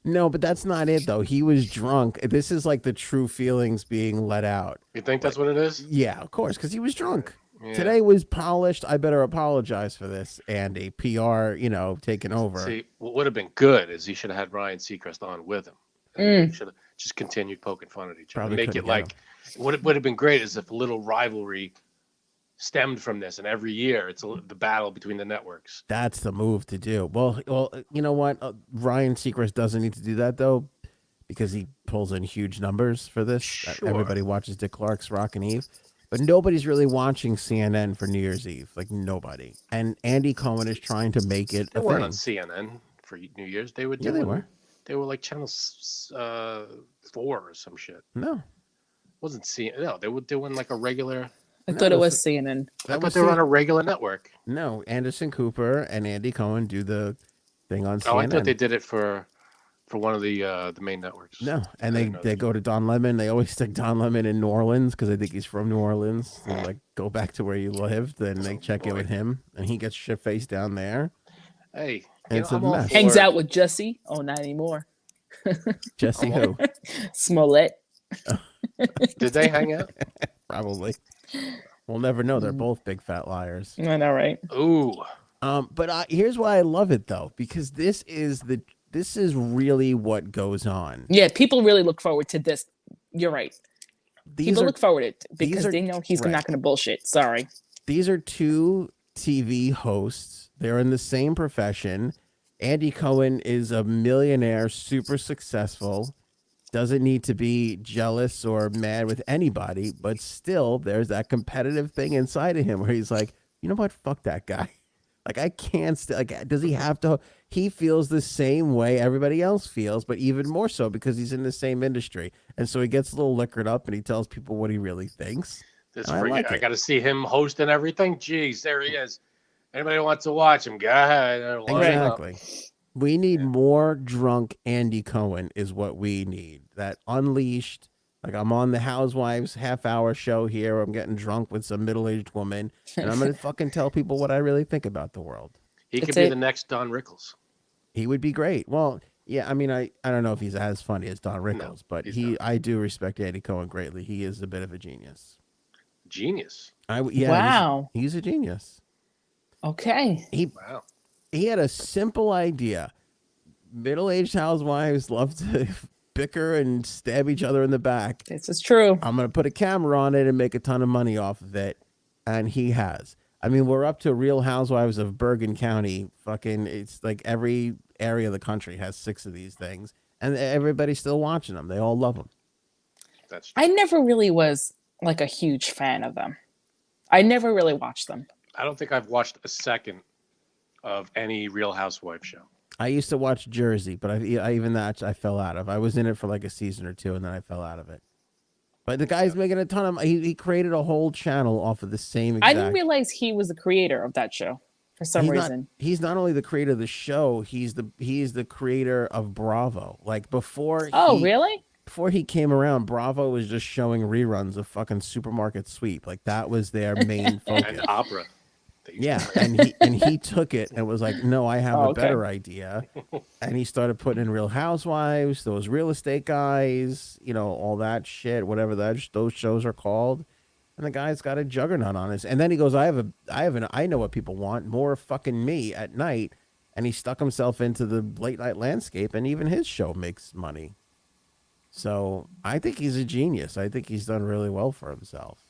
No, but that's not it, though. He was drunk. This is like the true feelings being let out. You think that's what it is? Yeah, of course, because he was drunk. Yeah. Today was polished. I better apologize for this, Andy. PR, taking over. See, what would have been good is he should have had Ryan Seacrest on with him. And should have just continued poking fun at each other. Probably Make it like, what would have been great is if a little rivalry stemmed from this, and every year it's the battle between the networks. That's the move to do. Well, you know what? Ryan Seacrest doesn't need to do that though, because he pulls in huge numbers for this. Sure. Everybody watches Dick Clark's Rockin' Eve, but nobody's really watching CNN for New Year's Eve. Like nobody. And Andy Cohen is trying to make it They a weren't thing. on CNN for New Year's. They were. Yeah, they were. They were like channel 4 or some shit. No, Wasn't CNN. No, they were doing like a regular. I thought it was CNN. I thought they were on a regular network. No, Anderson Cooper and Andy Cohen do the thing on CNN. Oh, I thought they did it for for one of the main networks. No, and I they didn't know they that. go to Don Lemon. They always stick Don Lemon in New Orleans because I think he's from New Orleans. They're like, go back to where you lived. Then they Oh, check in boy. with him, and he gets shit faced down there. Hey, And it's a I'm all mess. Hangs for- out with Jesse. Oh, not anymore. Jesse, I'm who Smollett. Did they hang out? probably we'll never know. Mm. They're both big fat liars. I know, right? Ooh, But here's why I love it though, because this is really what goes on. Yeah, people really look forward to this. You're right. These People are look forward to it because are- they know he's right. not going to bullshit. Sorry. these are two TV hosts. They're in the same profession. Andy Cohen is a millionaire, super successful, doesn't need to be jealous or mad with anybody, but still there's that competitive thing inside of him where he's like, you know what? Fuck that guy. Like, I can't does he have to? He feels the same way everybody else feels, but even more so because he's in the same industry. And so he gets a little liquored up and he tells people what he really thinks. this I I like it. got to see him hosting everything. Jeez, there he is. Anybody wants to watch him? Go ahead. Line up. Exactly. We need more drunk Andy Cohen is what we need. That unleashed, like I'm on the Housewives half-hour show here. I'm getting drunk with some middle-aged woman, and I'm going to fucking tell people what I really think about the world. He could That's be it. the next Don Rickles. He would be great. Well, yeah, I mean, I don't know if he's as funny as Don Rickles, but he's not. I do respect Andy Cohen greatly. He is a bit of a genius. Genius. Yeah, Wow. he's a genius. Okay. Wow. He had a simple idea. Middle-aged housewives love to bicker and stab each other in the back. This is true. I'm going to put a camera on it and make a ton of money off of it. And he has. I mean, we're up to Real Housewives of Bergen County. Fucking, it's like every area of the country has 6 of these things. And everybody's still watching them. They all love them. That's I never really was like a huge fan of them. I never really watched them. I don't think I've watched a second of any Real Housewife show. I used to watch Jersey, but I fell out of. I was in it for like a season or 2, and then I fell out of it. But the guy's making a ton of. He created a whole channel off of the same. I didn't realize he was the creator of that show for some reason. He's not only the creator of the show. He's the creator of Bravo. Like before. Oh, really? Before he came around, Bravo was just showing reruns of fucking Supermarket Sweep. Like that was their main focus. And opera. They used Yeah, to- and he took it and was like, "No, I have Oh, a okay. better idea." And he started putting in Real Housewives, those real estate guys, all that shit, whatever those shows are called. And the guy's got a juggernaut on his. And then he goes, "I know what people want, more fucking me at night." And he stuck himself into the late night landscape, and even his show makes money. So I think he's a genius. I think he's done really well for himself.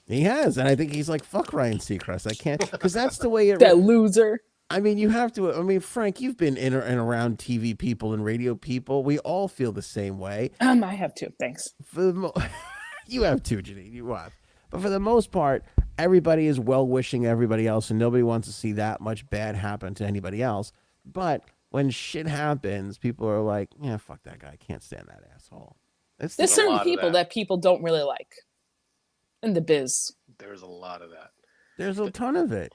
He has, and I think he's like, fuck Ryan Seacrest. I can't, because that's the way it. That loser. I mean, you have to. I mean, Frank, you've been in and around TV people and radio people. We all feel the same way. I have to. Thanks. For the you have too, Janine. You have, but for the most part, everybody is well wishing everybody else, and nobody wants to see that much bad happen to anybody else. But when shit happens, people are like, "Yeah, fuck that guy. I can't stand that asshole." There's a certain lot of people that. that people don't really like in the biz. There's a lot of that. There's a ton of it.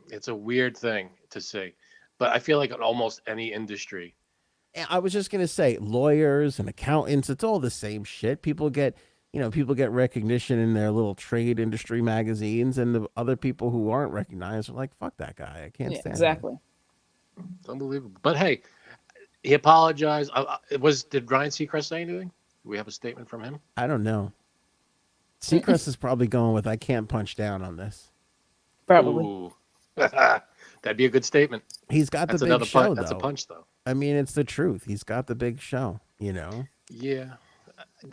It's a weird thing to say, but I feel like in almost any industry, I was just gonna say, lawyers and accountants, it's all the same shit. People get recognition in their little trade industry magazines, and the other people who aren't recognized are like, "Fuck that guy, I can't Yeah, stand him." exactly. it's unbelievable. But hey, he apologized. Did Ryan Seacrest say anything? Do we have a statement from him? I don't know. Seacrest is probably going with, "I can't punch down on this." Probably. Ooh. That'd be a good statement. He's got That's the big another show, punch. That's a though. punch, though. I mean, it's the truth. He's got the big show. Yeah.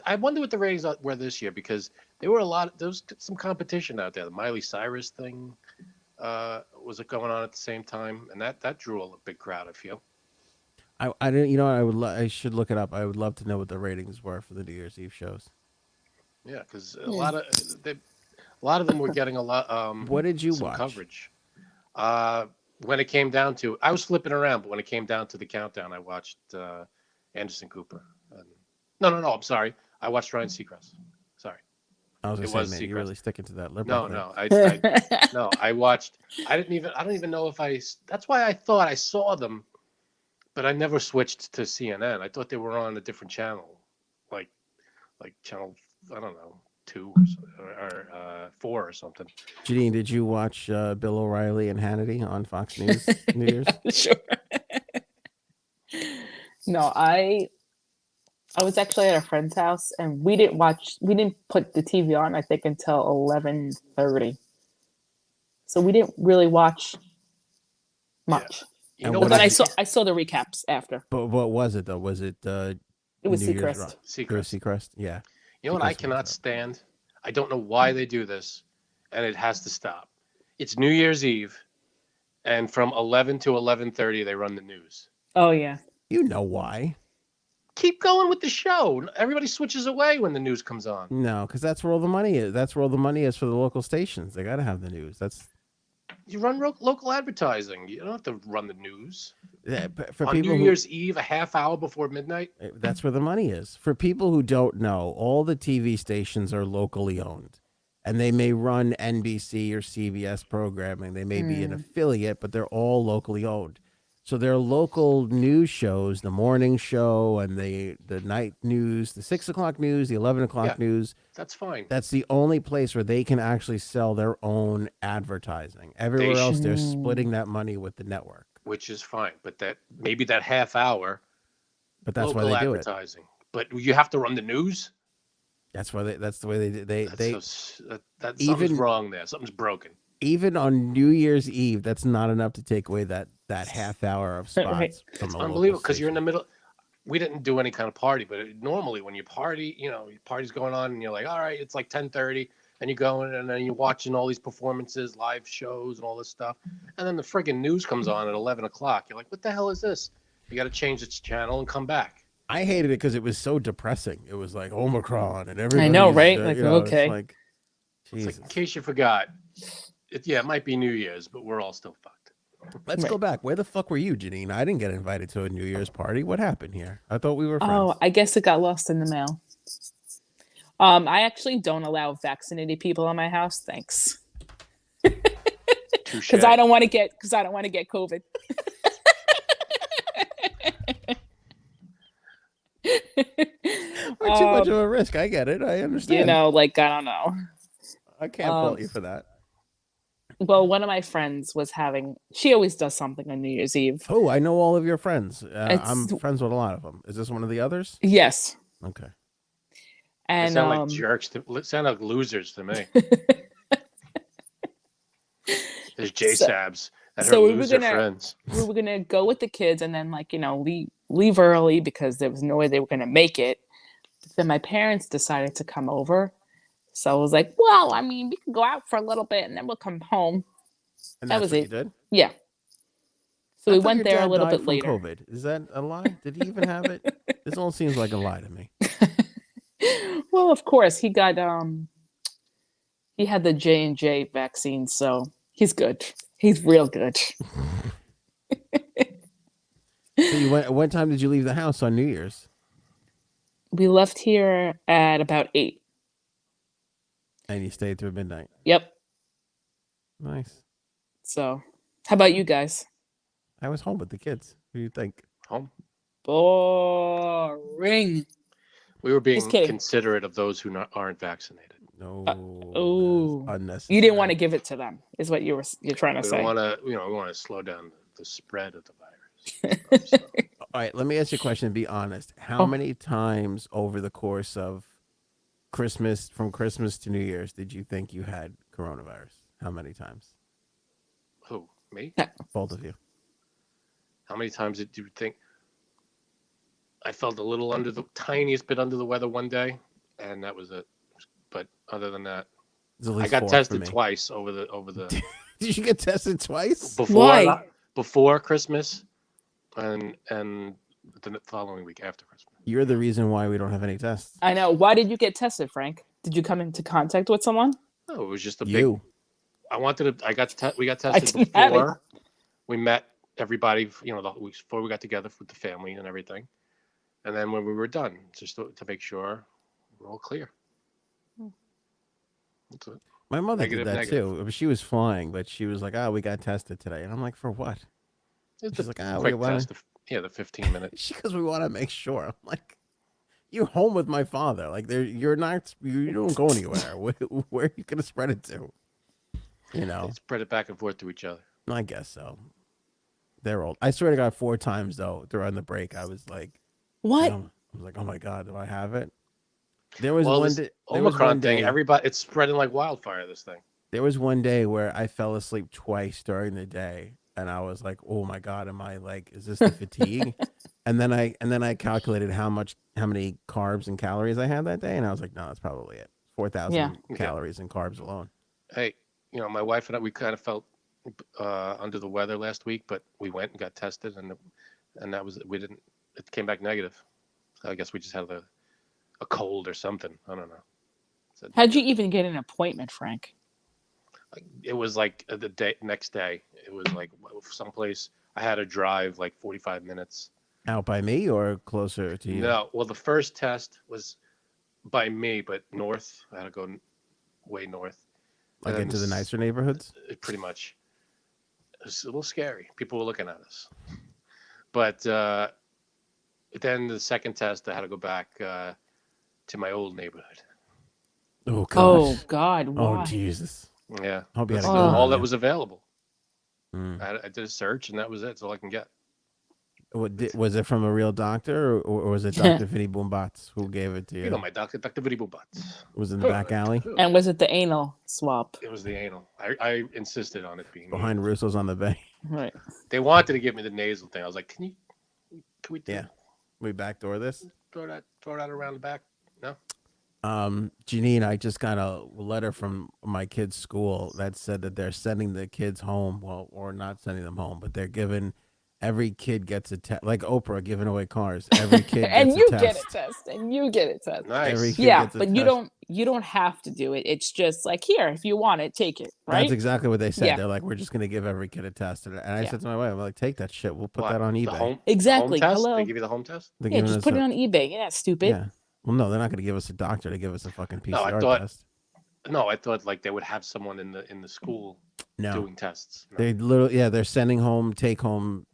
I wonder what the ratings were this year, because there was some competition out there. The Miley Cyrus thing was going on at the same time, and that drew a big crowd, I feel. I didn't. You know, I should look it up. I would love to know what the ratings were for the New Year's Eve shows. Yeah, because a lot of them were getting a lot. What did you some watch? coverage. When it came down to, I was flipping around, but when it came down to the countdown, I watched Anderson Cooper. No, I'm sorry. I watched Ryan Seacrest. Sorry. I was It gonna was say, man, you're Seacrest. really sticking to that liberal. No, thing. no. I watched. I don't even know if that's why I thought I saw them, But I never switched to CNN. I thought they were on a different channel, like channel, I don't know, 2 or 4 or something. Janine, did you watch Bill O'Reilly and Hannity on Fox News New Year's? Sure. No, I was actually at a friend's house, and we didn't put the TV on, I think, until 11:30. So we didn't really watch much. You And know what But then did I saw the recaps after. But what was it though? Was it It was New Year's Seacrest. Rock? Seacrest. Seacrest? Yeah. You know what I cannot stand? I don't know why they do this, and it has to stop. It's New Year's Eve, and from 11 to 11:30 they run the news. Oh yeah. You know why? Keep going with the show. Everybody switches away when the news comes on. No, because that's where all the money is. That's where all the money is for the local stations. They got to have the news. You run local advertising. You don't have to run the news. For On people New Year's Eve, a half hour before midnight. That's where the money is. For people who don't know, all the TV stations are locally owned, and they may run NBC or CBS programming. They may be an affiliate, but they're all locally owned. So their local news shows, the morning show and the night news, the 6 o'clock news, the 11 o'clock news. That's fine. That's the only place where they can actually sell their own advertising. Everywhere else, they're splitting that money with the network. Which is fine, but maybe that half hour. But that's why local they do it. Advertising. But you have to run the news. That's why that's the way Something's wrong there. Something's broken. Even on New Year's Eve, that's not enough to take away that half hour of spots. Right. From It's unbelievable because you're in the middle. We didn't do any kind of party, but normally when you party, your party's going on, and you're like, all right, it's like 10:30, and you go in, and then you're watching all these performances, live shows, and all this stuff, and then the friggin' news comes on at 11 o'clock. You're like, what the hell is this? You got to change its channel and come back. I hated it because it was so depressing. It was like Omicron and everybody. I know, right? Like, okay. It's like, It's Jesus. like, in case you forgot, it might be New Year's, but we're all still fucked. Let's go back. Where the fuck were you, Janine? I didn't get invited to a New Year's party. What happened here? I thought we were friends. Oh, I guess it got lost in the mail. I actually don't allow vaccinated people in my house. Thanks. Because I don't want to get COVID. Or too much of a risk. I get it. I understand. I don't know. I can't fault you for that. Well, one of my friends was she always does something on New Year's Eve. Oh, I know all of your friends. I'm friends with a lot of them. Is this one of the others? Yes. Okay. And they sound like jerks. Sound like losers to me. There's J-Sabs and her loser friends. We were gonna go with the kids and then leave early because there was no way they were gonna make it. But then my parents decided to come over. So I was like, well, I mean, we can go out for a little bit and then we'll come home. And that was what it. You did? Yeah. So we went there a little bit from later. COVID. Is that a lie? Did he even have it? This all seems like a lie to me. Well, of course, he got he had the J&J vaccine, so he's good. He's real good. So what time did you leave the house on New Year's? We left here at about 8. And you stayed through midnight. Yep. Nice. So, how about you guys? I was home with the kids. Who do you think? Home. Boring. We were being considerate of those who aren't vaccinated. No. Unnecessary. You didn't want to give it to them, is what you're trying to say. We want to slow down the spread of the virus. So. All right, let me ask you a question and be honest. How many times over the course of from Christmas to New Year's, did you think you had coronavirus? How many times? Who? Me? Both of you. How many times did you think? I felt a little tiniest bit under the weather one day, and that was it. But other than that, I got tested twice over the. Did you get tested twice? Before Christmas, and the following week after Christmas. You're the reason why we don't have any tests. I know. Why did you get tested, Frank? Did you come into contact with someone? No, it was just a big. We got tested before we met everybody. The weeks before we got together with the family and everything, and then when we were done, just to make sure we're all clear. That's it. My mother did that too. She was flying, but she was like, "Oh, we got tested today," and I'm like, "For what?" She's like, "Oh, quick test. Yeah, the 15-minute. She goes, we want to make sure. I'm like, you're home with my father. Like, you're not. You don't go anywhere. Where are you gonna spread it to? You know. They spread it back and forth to each other. I guess so. They're old. I swear to God, 4 times though during the break, I was like, What? I was like, oh my God, do I have it? There was Well, one this day. There was Omicron one thing, day. everybody, it's spreading like wildfire. This thing. There was one day where I fell asleep twice during the day, and I was like, "Oh my God, am I like, is this the fatigue?" and then I calculated how many carbs and calories I had that day, and I was like, "No, that's probably it. 4,000 Yeah. calories and carbs alone." Hey, my wife and I, we kind of felt under the weather last week, but we went and got tested, and that was it came back negative. So I guess we just had a cold or something. I don't know. So How'd you even get an appointment, Frank? it was like the next day. It was like someplace I had to drive like 45 minutes. Out by me or closer to you? No, well, the first test was by me, but north. I had to go way north. Like And into the nicer neighborhoods? Pretty much. It was a little scary. People were looking at us. But then the second test, I had to go back to my old neighborhood. Oh gosh. Oh God, Oh why? Jesus. Yeah. Hope you had That's a good one, all that yeah. was available. Mm. I did a search, and that was it. That's all I can get. Was it from a real doctor, or was it Dr. Vinny Boombots who gave it to you? You know my doctor, Dr. Vinny Butts. Was it in the back alley And was it the anal swab? It was the anal. I insisted on it being behind nasal. Russo's on the bay? Right. They wanted to give me the nasal thing. I was like, can we Yeah. We backdoor this. throw that around the back? No. Janine, I just got a letter from my kid's school that said that they're sending the kids home. Well, or not sending them home, but they're giving every kid gets a test, like Oprah giving away cars. Every kid And gets you a get test. a test, and you get a test. Nice. Every kid Yeah, gets a but test. you don't have to do it. It's just like, here, if you want it, take it. Right? That's exactly what they said. Yeah. They're like, we're just gonna give every kid a test, and I Yeah. said to my wife, I'm like, take that shit. We'll put What, that on the eBay. home Exactly. test? Hello. They give you the home test? They're Yeah, giving just us put a- it on eBay. Yeah, stupid. Yeah. Well, no, they're not gonna give us a doctor to give us a fucking No, I PCR thought- test. No, I thought like they would have someone in the school No, doing tests. No. they literally, yeah, they're sending home take home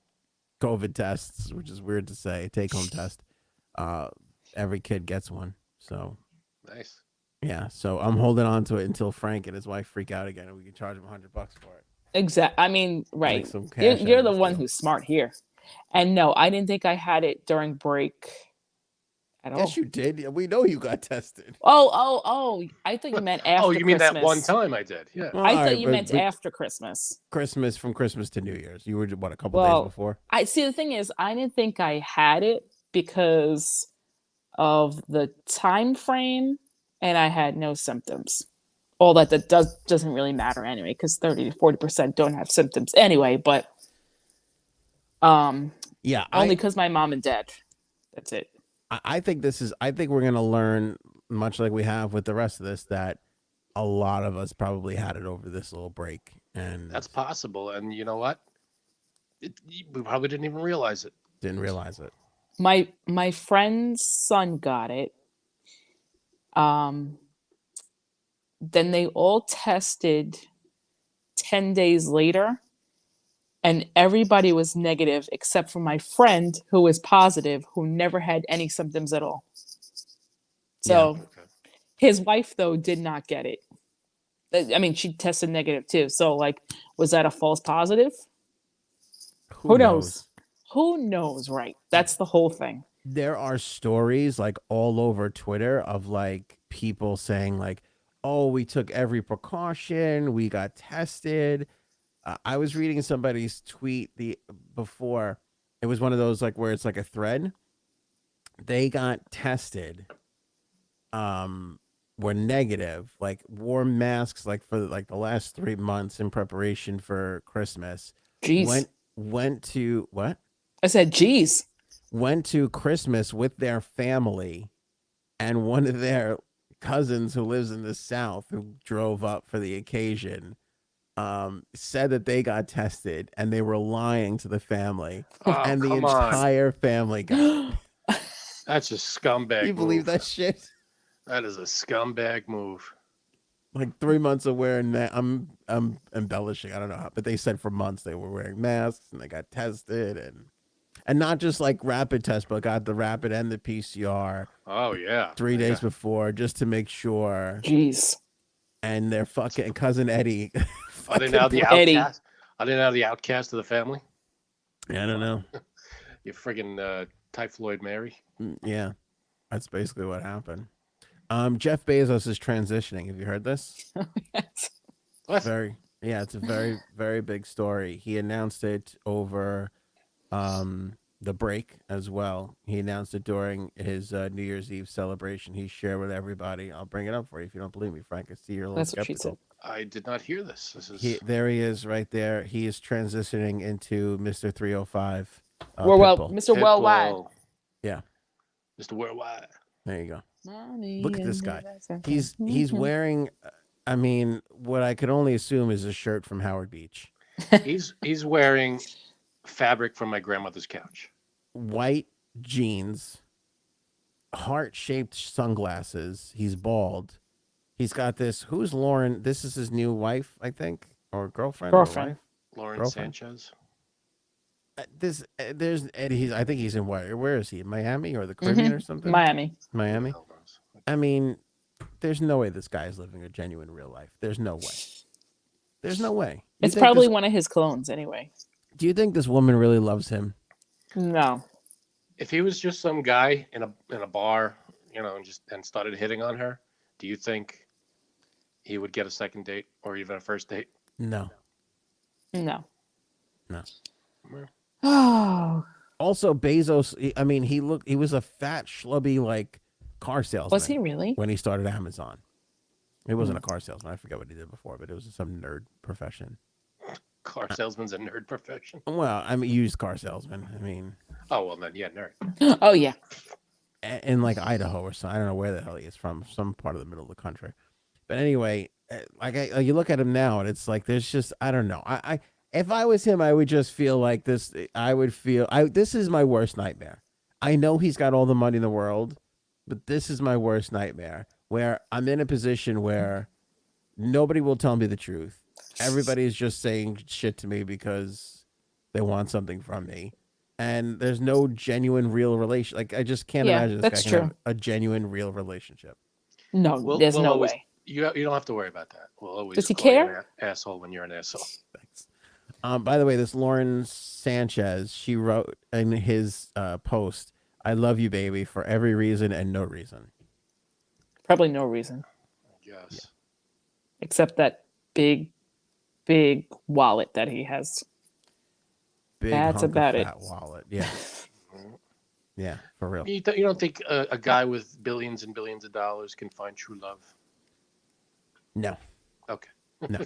COVID tests, which is weird to say. Take home test. Every kid gets one. So Nice. yeah, so I'm holding on to it until Frank and his wife freak out again, and we can charge them $100 for it. Exactly. I mean, right. some cash out You're of the this one deal. who's smart here. And no, I didn't think I had it during break at all. Yes, you did. Yeah, we know you got tested. Oh! I thought you meant after. Oh, you mean Christmas. that one time I did? Yeah. I All thought right, you but- meant but after Christmas. Christmas, from Christmas to New Year's. You were what, a couple Well, days before? I see. The thing is, I didn't think I had it because of the time frame, and I had no symptoms. All that doesn't really matter anyway, because 30 to 40% don't have symptoms anyway. But Yeah, only because my mom and dad. That's it. I think I think we're gonna learn, much like we have with the rest of this, that a lot of us probably had it over this little break, and That's possible. And you know what? We probably didn't even realize it. didn't realize it. My friend's son got it. Then they all tested 10 days later, and everybody was negative except for my friend who was positive, who never had any symptoms at all. So Okay. his wife, though, did not get it. I mean, she tested negative too. So, like, was that a false positive? Who knows? Who knows, right? That's the whole thing. There are stories like all over Twitter of like people saying like, "Oh, we took every precaution. We got tested." I was reading somebody's tweet before. It was one of those like where it's like a thread. They got tested. Were negative, like wore masks like for like the last 3 months in preparation for Christmas. Jeez. Went to what? I said, geez. Went to Christmas with their family, and one of their cousins who lives in the South, who drove up for the occasion, said that they got tested and they were lying to the family, Oh, and the come on. entire family got it. That's a scumbag. You believe move. that shit? That is a scumbag move. Like 3 months of wearing I'm embellishing. I don't know how, but they said for months they were wearing masks and they got tested, and And not just like rapid test, but got the rapid and the PCR Oh yeah. 3 Yeah. days before just to make sure. Jeez. And their fucking cousin Eddie. Are they now the Eddie. outcast? Are they now the outcast of the family? I don't know. You friggin' typhoid Mary. Yeah, that's basically what happened. Jeff Bezos is transitioning. Have you heard this? Yes. What? It's a very, very big story. He announced it over the break as well. He announced it during his New Year's Eve celebration. He shared with everybody. I'll bring it up for you if you don't believe me, Frank. I see you're a little That's what she skeptical. I did not hear this. This is There he is right there. He is transitioning into Mr. 305. Mr. Pitbull. Worldwide. Yeah. Mr. Worldwide. There you go. Money Look at this in guy. the He's wearing, I mean, what I could only assume is a shirt from Howard Beach. He's wearing fabric from my grandmother's couch. White jeans, heart-shaped sunglasses. He's bald. He's got this. Who's Lauren? This is his new wife, I think, or girlfriend. Girlfriend. Or wife? Lauren Girlfriend. Sanchez. There's Eddie. I think he's in where is he? In Miami or the Caribbean or something? Miami. Miami. Hell knows. I mean, there's no way this guy is living a genuine real life. There's no way. There's no way. You It's think probably this- one of his clones anyway. Do you think this woman really loves him? No. If he was just some guy in a bar, and started hitting on her, do you think he would get a second date or even a first date? No. No. No. Oh. Also, Bezos. I mean, he was a fat, schlubby like car salesman. Was he really? When he started Amazon? He wasn't a car salesman. I forget what he did before, but it was some nerd profession. Car salesman's a nerd profession. Well, I'm a used car salesman. I mean, Oh well, then yeah, nerd. Oh yeah. in like Idaho or something. I don't know where the hell he is from. Some part of the middle of the country. But anyway, you look at him now, and it's like there's just I don't know. I if I was him, I would just feel like this. I would feel this is my worst nightmare. I know he's got all the money in the world, but this is my worst nightmare. Where I'm in a position where nobody will tell me the truth. Everybody's just saying shit to me because they want something from me. And there's no genuine, real relation. Like, I just can't imagine this that's guy can true. have a genuine, real relationship. No, there's We'll no always- way. You don't have to worry about that. We'll always Does he call you care? an asshole when you're an asshole. Thanks. By the way, this Lauren Sanchez, she wrote in his post, "I love you, baby, for every reason and no reason." Probably no reason Yes. except that big wallet that he has. Big That's hunk of about it. fat wallet. Yeah. Yeah, for real. You don't think a guy with billions and billions of dollars can find true love? No. Okay. No.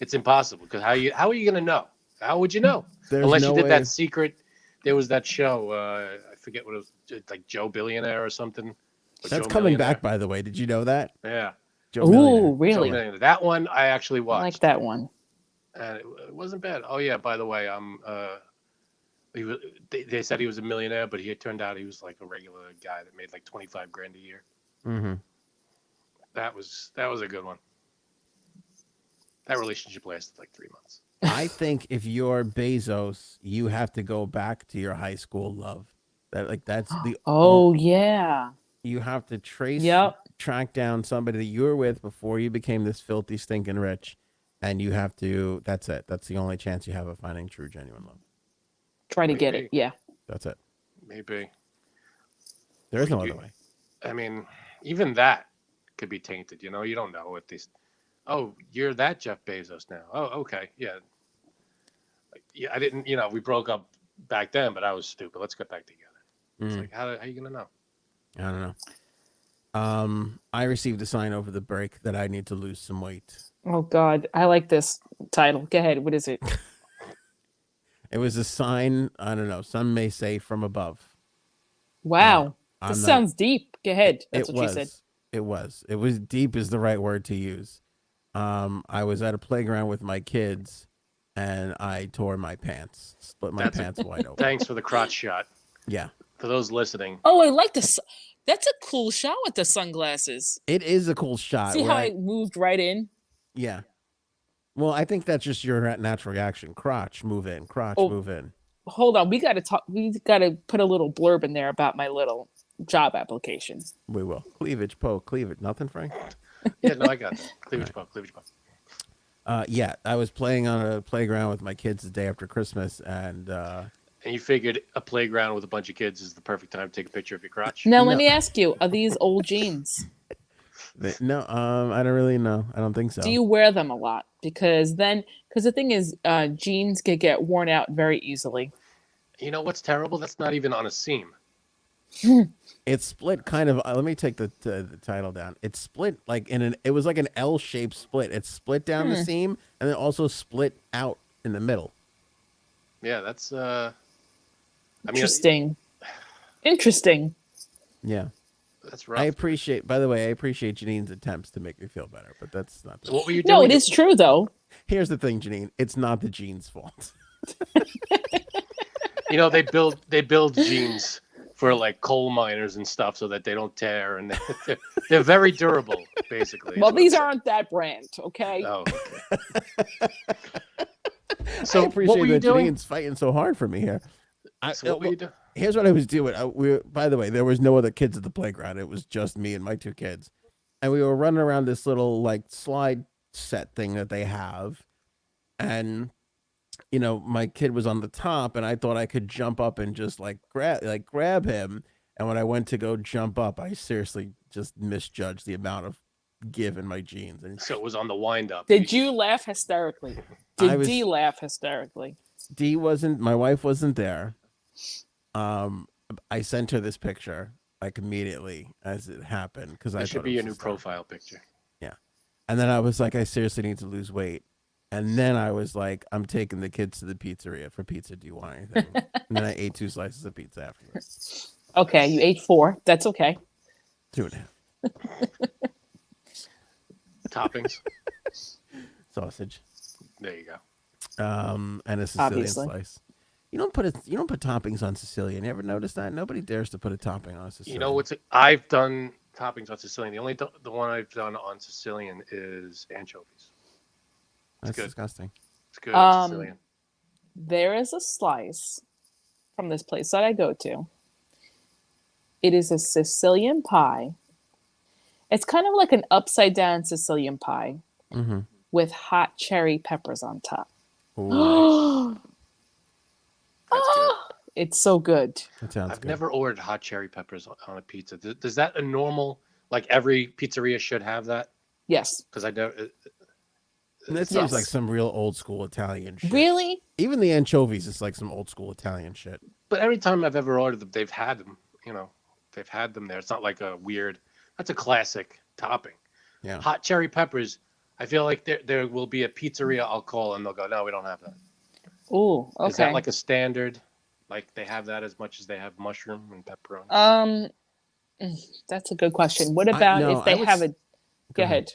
It's impossible because how are you going to know? How would you know? There's Unless no you did way. that secret. There was that show. I forget what it was, like Joe Billionaire or something. Or That's Joe coming Millionaire. back, by the way. Did you know that? Yeah. Joe Ooh, Millionaire. Joe really? Millionaire. That one I actually I watched. like that one. And it wasn't bad. Oh yeah, by the way, they said he was a millionaire, but he turned out he was like a regular guy that made like 25 grand a year. Mm-hmm. That was a good one. That relationship lasted like 3 months. I think if you're Bezos, you have to go back to your high school love. That's the Oh yeah. you have to track down somebody that you were with before you became this filthy, stinking rich, and you have to. That's it. That's the only chance you have of finding true, genuine love. Try to get it. Maybe. Yeah. That's it. Maybe. There is no You- other way. I mean, even that could be tainted. You don't know what these. Oh, you're that Jeff Bezos now. Oh, okay, yeah. Yeah, I didn't. We broke up back then, but I was stupid. Let's get back together. It's Mm, like, how are you gonna know? I don't know. I received a sign over the break that I need to lose some weight. Oh God, I like this title. Go ahead. What is it? It was a sign. I don't know. Some may say from above. Wow. I'm This not- sounds deep. Go ahead. That's it what was. she said. It was deep is the right word to use. I was at a playground with my kids, and I tore my pants, split my That's a- pants wide open. Thanks for the crotch shot. Yeah, For those listening, Oh, I like this. That's a cool shot with the sunglasses. it is a cool shot. See where how I- it moved right in? yeah. Well, I think that's just your natural reaction. Crotch, move in. Crotch, Oh. move in. hold on. We got to talk. We got to put a little blurb in there about my little job application. We will. Cleavage, cleavage. Nothing, Frank? Yeah, no, I got that. Cleavage Right. pop. Yeah, I was playing on a playground with my kids the day after Christmas, and And you figured a playground with a bunch of kids is the perfect time to take a picture of your crotch? Now, No. let me ask you: are these old jeans? no, I don't really know. I don't think so. Do you wear them a lot? Because the thing is, jeans can get worn out very easily. You know what's terrible? That's not even on a seam. It's split kind of. Let me take the title down. It's split like it was like an L-shaped split. It's split down the seam and then also split out in the middle. Yeah, that's I mean, Interesting. Yeah. that's rough. I appreciate Janine's attempts to make me feel better, but that's not So what were you doing? No, it is true though. Here's the thing, Janine. It's not the jeans' fault. You know, they build jeans for like coal miners and stuff so that they don't tear, and they're very durable, basically. Well, is what these I'm aren't that brand, okay? saying. Oh, okay. I So what appreciate were you that doing? Janine's fighting so hard for me here. So what were you doing? Here's what I was doing. By the way, there was no other kids at the playground. It was just me and my two kids. And we were running around this little like slide set thing that they have. And, you know, my kid was on the top and I thought I could jump up and just grab him. And when I went to go jump up, I seriously just misjudged the amount of give in my jeans. And So it was on the wind up. Did you laugh hysterically? Did I was- Dee laugh hysterically? my wife wasn't there. I sent her this picture like immediately as it happened because I That thought should it be was your new hysterical. profile picture. And then I was like, I seriously need to lose weight. And then I was like, I'm taking the kids to the pizzeria for pizza. Do you want anything? And then I ate 2 slices of pizza afterwards. Okay, you ate 4. That's okay. 2.5. Toppings. Sausage. There you go. And a Sicilian Obviously. slice. You don't put toppings on Sicilian. You ever notice that? Nobody dares to put a topping on a Sicilian. You know what's? I've done toppings on Sicilian. The one I've done on Sicilian is anchovies. That's good. disgusting. It's good on Um, Sicilian. There is a slice from this place that I go to. It is a Sicilian pie. It's kind of like an upside down Sicilian pie Mm-hmm. with hot cherry peppers on top. That's good. It's so good. That sounds I've good. never ordered hot cherry peppers on a pizza. Does that a normal, like every pizzeria should have that? Yes. Because I know. And that seems Yes. like some real old school Italian shit. Really? Even the anchovies is like some old school Italian shit. But every time I've ever ordered them, they've had them. You know, they've had them there. It's not like a weird. That's a classic topping. Yeah. Hot cherry peppers. I feel like there will be a pizzeria I'll call and they'll go, no, we don't have that. Ooh, okay. Is that like a standard? Like they have that as much as they have mushroom and pepperoni? That's a good question. What about no, if they I would have s- a go ahead.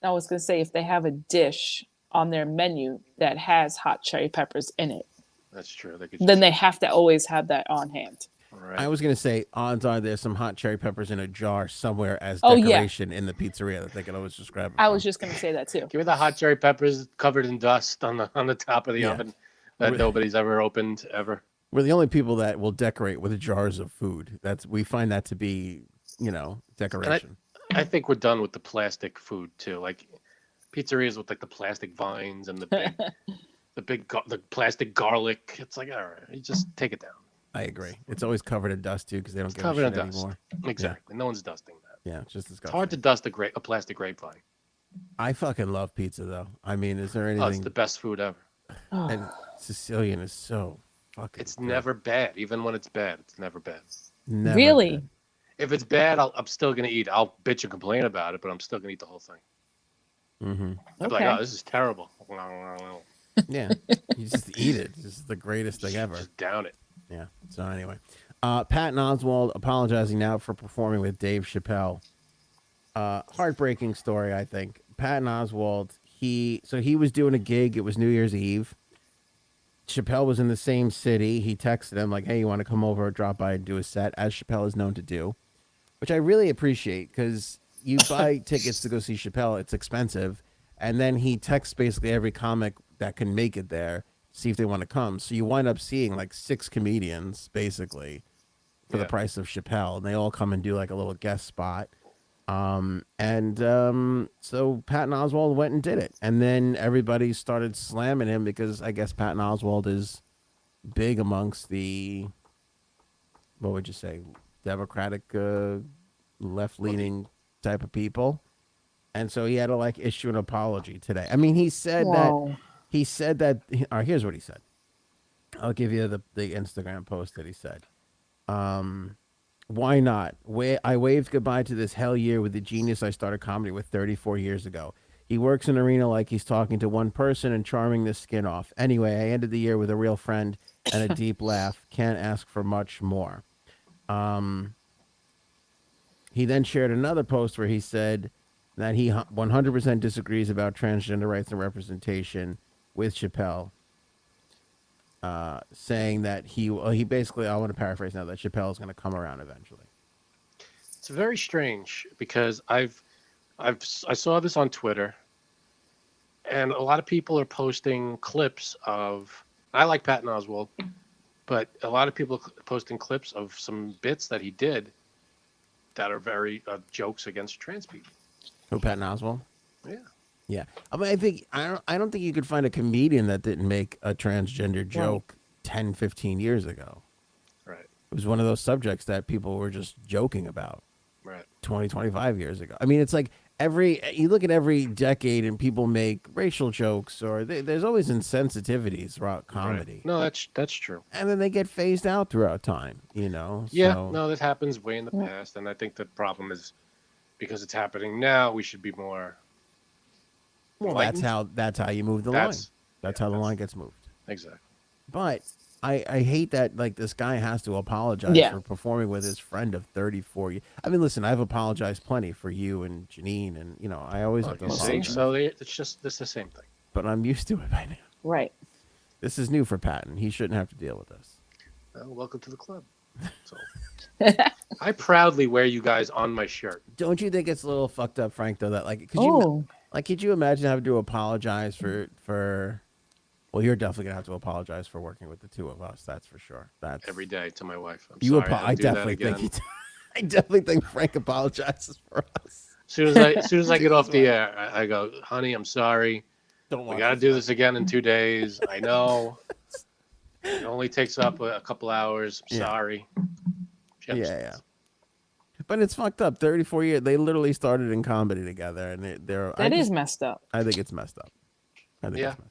I was going to say if they have a dish on their menu that has hot cherry peppers in it, That's true. They could then they have to always have that on hand. right. I was gonna say, odds are there's some hot cherry peppers in a jar somewhere as Oh, yeah. decoration in the pizzeria that they can always just grab. It I from. was just going to say that too. Give me the hot cherry peppers covered in dust on the top of the Yeah. oven that Re- nobody's ever opened ever. We're the only people that will decorate with jars of food. We find that to be, decoration. I think we're done with the plastic food too. Like pizzerias with like the plastic vines and the big the plastic garlic. It's like, all right, you just take it down. I agree. It's always covered in dust too because they don't It's give a covered in shit dust. anymore. Exactly. No one's dusting that. Yeah, it's just It's disgusting. hard to dust a plastic grapevine. I fucking love pizza though. I mean, is there Oh, it's anything? the best food ever. And Sicilian is so fucking. It's good. never bad. Even when it's bad, it's never bad. Never Really? bad. If it's bad, I'm still gonna eat. I'll bitch and complain about it, but I'm still gonna eat the whole thing. Mm-hmm. I'm like, oh, this is terrible. Yeah, you just eat it. This is the greatest thing ever. Just down it. Yeah. So anyway, Patton Oswalt apologizing now for performing with Dave Chappelle. Heartbreaking story, I think. Patton Oswalt, he was doing a gig. It was New Year's Eve. Chappelle was in the same city. He texted him like, "Hey, you want to come over, drop by and do a set?" As Chappelle is known to do, which I really appreciate because you buy tickets to go see Chappelle, it's expensive, and then he texts basically every comic that can make it there see if they want to come. So you wind up seeing like 6 comedians basically for the price of Chappelle, and they all come and do like a little guest spot. So Patton Oswalt went and did it, and then everybody started slamming him because I guess Patton Oswalt is big amongst the, what would you say, Democratic, left-leaning type of people, and so he had to like issue an apology today. I mean, he said that. Or here's what he said. I'll give you the Instagram post that he said. Why not? I waved goodbye to this hell year with the genius I started comedy with 34 years ago. He works an arena like he's talking to one person and charming the skin off. Anyway, I ended the year with a real friend and a deep laugh. Can't ask for much more. He then shared another post where he said that he 100% disagrees about transgender rights and representation with Chappelle. Saying that he basically, I want to paraphrase now, that Chappelle is going to come around eventually. It's very strange because I saw this on Twitter, and a lot of people are posting clips of. I like Patton Oswalt, but a lot of people posting clips of some bits that he did that are very jokes against trans people. Who, Patton Oswalt? Yeah. Yeah, I mean, I don't think you could find a comedian that didn't make a transgender joke 10, 15 years ago. Right. It was one of those subjects that people were just joking about. Right. 20, 25 years ago. I mean, it's like you look at every decade and people make racial jokes, or there's always insensitivities throughout comedy. Right. No, that's true. And then they get phased out throughout time, Yeah, so. no, that happens way in the past, and I think the problem is because it's happening now, we should be more. Well, that's how you move the line. That's how the line gets moved. Exactly. But I hate that like this guy has to apologize for performing with his friend of 34 years. I mean, listen, I've apologized plenty for you and Janine, and I always have to apologize. So it's the same thing. But I'm used to it by now. Right. This is new for Patton. He shouldn't have to deal with this. Well, welcome to the club. So, I proudly wear you guys on my shirt. Don't you think it's a little fucked up, Frank? Though that could you imagine having to apologize for? Well, you're definitely gonna have to apologize for working with the two of us. That's for sure. That's every day to my wife. I definitely think I definitely think Frank apologizes for us. As soon as I get off the air, I go, honey, I'm sorry. We got to do this again in 2 days. I know. It only takes up a couple hours. I'm sorry. Yeah. But it's fucked up. 34 years. They literally started in comedy together, and that is messed up. I think it's messed up. It's messed up.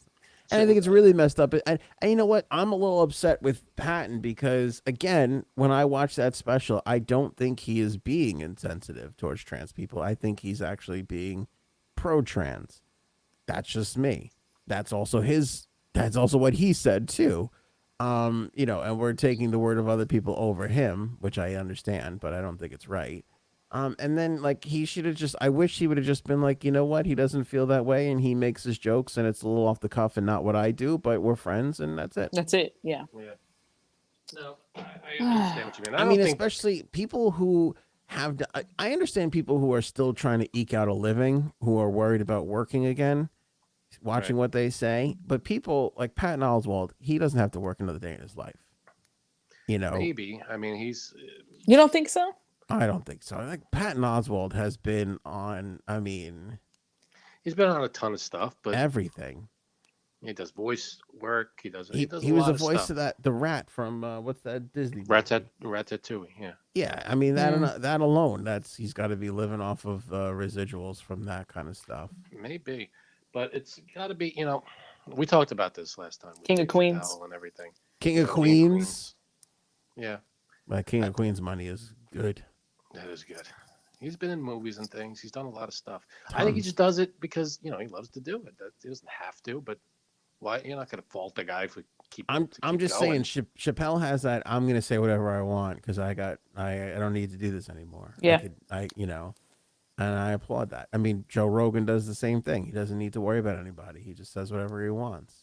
And I think it's really messed up. And you know what? I'm a little upset with Patton because, again, when I watch that special, I don't think he is being insensitive towards trans people. I think he's actually being pro-trans. That's just me. That's also what he said, too. And we're taking the word of other people over him, which I understand, but I don't think it's right. And then like he should have I wish he would have just been like, you know what? He doesn't feel that way and he makes his jokes and it's a little off the cuff and not what I do, but we're friends and that's it. That's it. Yeah. No, I understand what you mean. I mean, especially people who I understand people who are still trying to eke out a living, who are worried about working again, watching what they say. But people like Patton Oswalt, he doesn't have to work another day in his life. Maybe. I mean, You don't think so? I don't think so. Like Patton Oswalt has been on. I mean, he's been on a ton of stuff, but everything. He does voice work. He does. He was a voice of the rat from what's that Disney? Ratatouille. Yeah. Yeah, I mean that alone. He's got to be living off of residuals from that kind of stuff. Maybe, but it's got to be. We talked about this last time. King of Queens and everything. King of Queens. Yeah. But King of Queens money is good. That is good. He's been in movies and things. He's done a lot of stuff. I think he just does it because he loves to do it. He doesn't have to, but why? You're not going to fault the guy for keep. I'm just saying. Chappelle has that. I'm going to say whatever I want because I don't need to do this anymore. Yeah. And I applaud that. I mean, Joe Rogan does the same thing. He doesn't need to worry about anybody. He just says whatever he wants.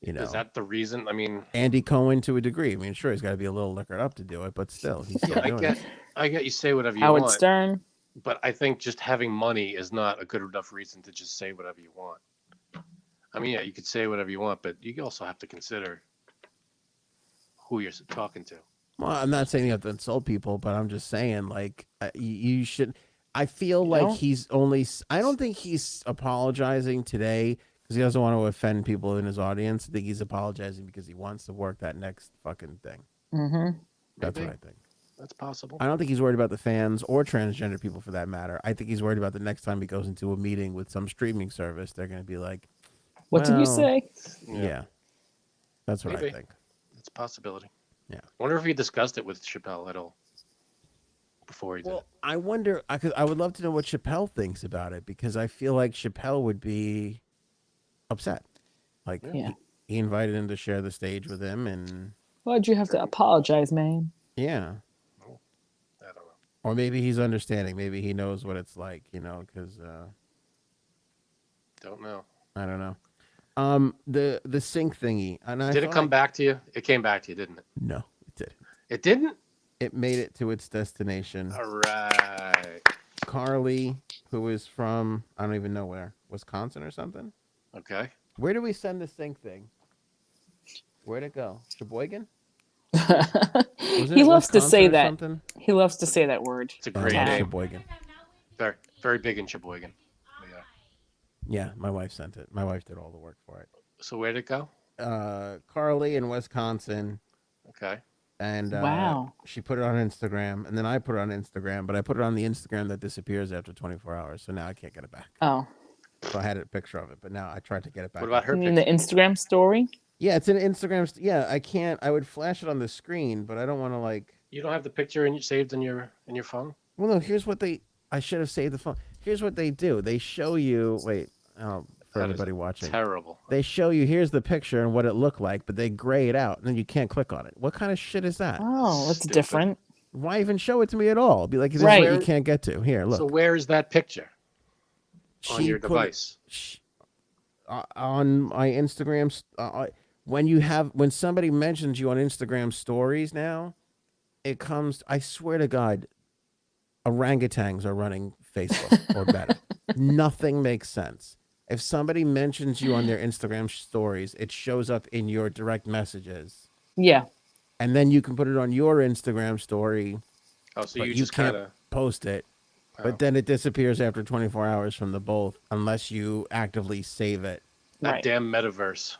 Is that the reason? I mean, Andy Cohen to a degree. I mean, sure, he's got to be a little liquored up to do it, but still, he's still doing it. I get you say whatever you want. Howard Stern. But I think just having money is not a good enough reason to just say whatever you want. I mean, yeah, you could say whatever you want, but you also have to consider who you're talking to. Well, I'm not saying you have to insult people, but I'm just saying, like, you should. I feel You like don't? he's only. I don't think he's apologizing today because he doesn't want to offend people in his audience. I think he's apologizing because he wants to work that next fucking thing. Mm-hmm. That's Maybe. what I think. That's possible. I don't think he's worried about the fans or transgender people for that matter. I think he's worried about the next time he goes into a meeting with some streaming service. They're going to be like, What did you well, say? Yeah. That's what Maybe. I think. It's a possibility. Yeah. Wonder if he discussed it with Chappelle at all before he did. Well, I wonder, because I would love to know what Chappelle thinks about it because I feel like Chappelle would be upset. Like, Yeah. he invited him to share the stage with him, and Why'd you have to apologize, man? yeah. I don't know. Or maybe he's understanding. Maybe he knows what it's like, because Don't know. I don't know. The sync thingy, and I Did it thought come back to you? It came back to you, didn't it? No, it didn't. It didn't? It made it to its destination. All right. Carly, who is from I don't even know where, Wisconsin or something. Okay. Where do we send the sync thing? Where'd it go? Sheboygan? He loves to say that. Something? He loves to say that word. It's a great Yeah. name. Sheboygan. Very, very big in Sheboygan. But yeah. Yeah, my wife sent it. My wife did all the work for it. So where'd it go? Carly in Wisconsin, Okay. and Wow. she put it on Instagram, and then I put it on Instagram, but I put it on the Instagram that disappears after 24 hours, so now I can't get it back. Oh, So I had a picture of it, but now I tried to get it back. What about her you mean picture? the Instagram story? Yeah, it's an Instagram. Yeah, I can't. I would flash it on the screen, but I don't want to like. You don't have the picture saved in your phone? Well, no. Here's what they. I should have saved the phone. Here's what they do. They show you. Wait. Oh, for That is everybody watching. Terrible. They show you. Here's the picture and what it looked like, but they gray it out, and then you can't click on it. What kind of shit is that? Oh, that's Stupid. different. Why even show it to me at all? Be like, this Right. is what you can't get to. Here, look. So where is that picture on She your put it- device? on my Instagram. When somebody mentions you on Instagram stories now, it comes. I swear to God, orangutans are running Facebook or better. Nothing makes sense. If somebody mentions you on their Instagram stories, it shows up in your direct messages, Yeah. and then you can put it on your Instagram story, Oh, so but you you just can't kind of. post it. Oh. But then it disappears after 24 hours from the both, unless you actively save it. That Right. damn metaverse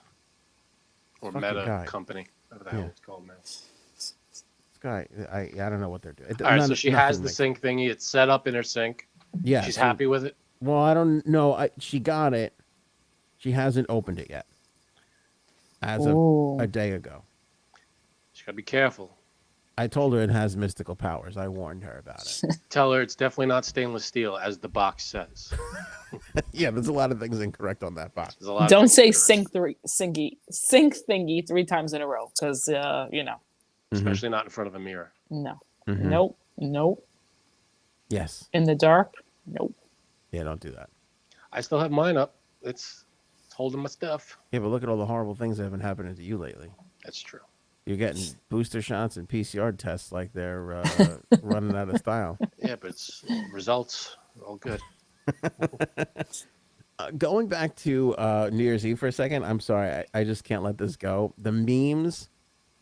or Fucking meta guy. company, whatever the hell Yeah. it's called now. This guy, I don't know what they're doing. All right, so she has the sync thingy. It's set up in her sink. Yeah, She's so- happy with it. Well, I don't know. She got it. She hasn't opened it yet. As of Ooh. a day ago. She gotta be careful. I told her it has mystical powers. I warned her about it. Tell her it's definitely not stainless steel, as the box says. Yeah, there's a lot of things incorrect on that box. There's a lot of Don't things say correct, sync thingy 3 times in a row, because especially not in front of a mirror. no, Mhm. nope. Yes. In the dark, nope. Yeah, don't do that. I still have mine up. It's holding my stuff. Yeah, but look at all the horrible things that have been happening to you lately. That's true. You're getting booster shots and PCR tests like they're running out of style. Yeah, but it's results are all good. Going back to New Year's Eve for a second, I'm sorry, I just can't let this go. The memes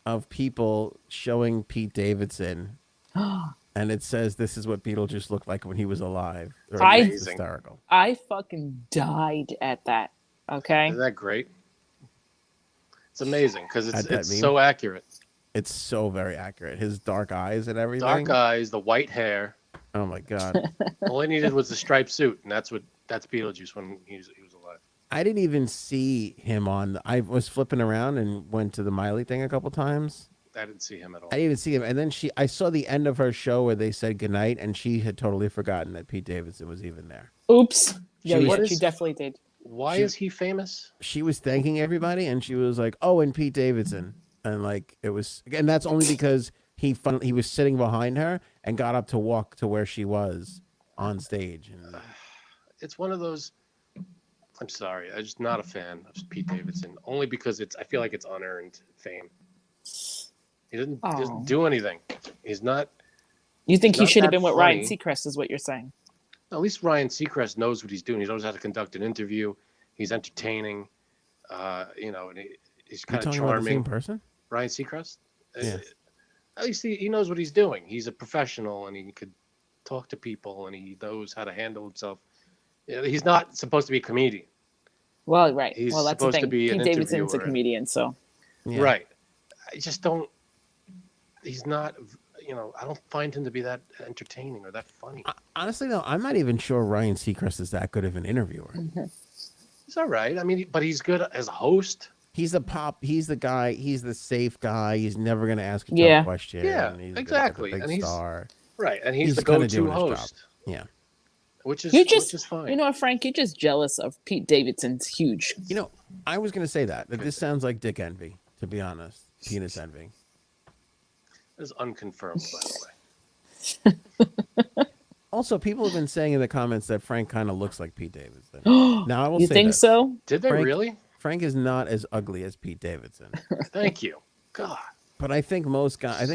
of people showing Pete Davidson, and it says this is what Beetlejuice looked like when he was alive. Or I- it's hysterical. I fucking died at that. Okay. Isn't that great? It's amazing because At that it's meme? so accurate. It's so very accurate. His dark eyes and everything. Dark eyes, the white hair. Oh my god. All he needed was the striped suit, and that's Beetlejuice when he was alive. I didn't even see him on. I was flipping around and went to the Miley thing a couple times. I didn't see him at all. I didn't even see him. And then I saw the end of her show where they said goodnight, and she had totally forgotten that Pete Davidson was even there. Oops. Yeah, was- yeah, she definitely did. Why She- is he famous? She was thanking everybody, and she was like, "Oh, and Pete Davidson," and like it was, and that's only because he was sitting behind her and got up to walk to where she was on stage. And It's one of those. I'm sorry, I'm just not a fan of Pete Davidson. Only because I feel like it's unearned fame. He Oh. doesn't do anything. He's not. You think he Not should have that been with Ryan funny. Seacrest, is what you're saying? At least Ryan Seacrest knows what he's doing. He knows how to conduct an interview. He's entertaining. You know, and he's You kind of talking about the same charming. person? Ryan Seacrest. Yeah. At least he knows what he's doing. He's a professional, and he could talk to people, and he knows how to handle himself. You know, he's not supposed to be a comedian. Well, right. He's Well, that's the supposed to thing. be an Pete Davidson's a interviewer. comedian, so Yeah. Right. I just don't. He's not. You know, I don't find him to be that entertaining or that funny. Honestly, though, I'm not even sure Ryan Seacrest is that good of an interviewer. He's all right. I mean, but he's good as a host. He's the guy. He's the safe guy. He's never going to ask a tough Yeah. question. Yeah, He's exactly. A big And he's star. right, and he's the kinda go-to doing his job. host, Yeah. which is fine. you know what, Frank, you're just jealous of Pete Davidson's huge. You know, I was going to say that this sounds like dick envy, to be honest. Penis envy. It's unconfirmed, by the way. Also, people have been saying in the comments that Frank kind of looks like Pete Davidson. Now, I will You say think this. so? Did they Frank- really? Frank is not as ugly as Pete Davidson. Thank you. God. But I think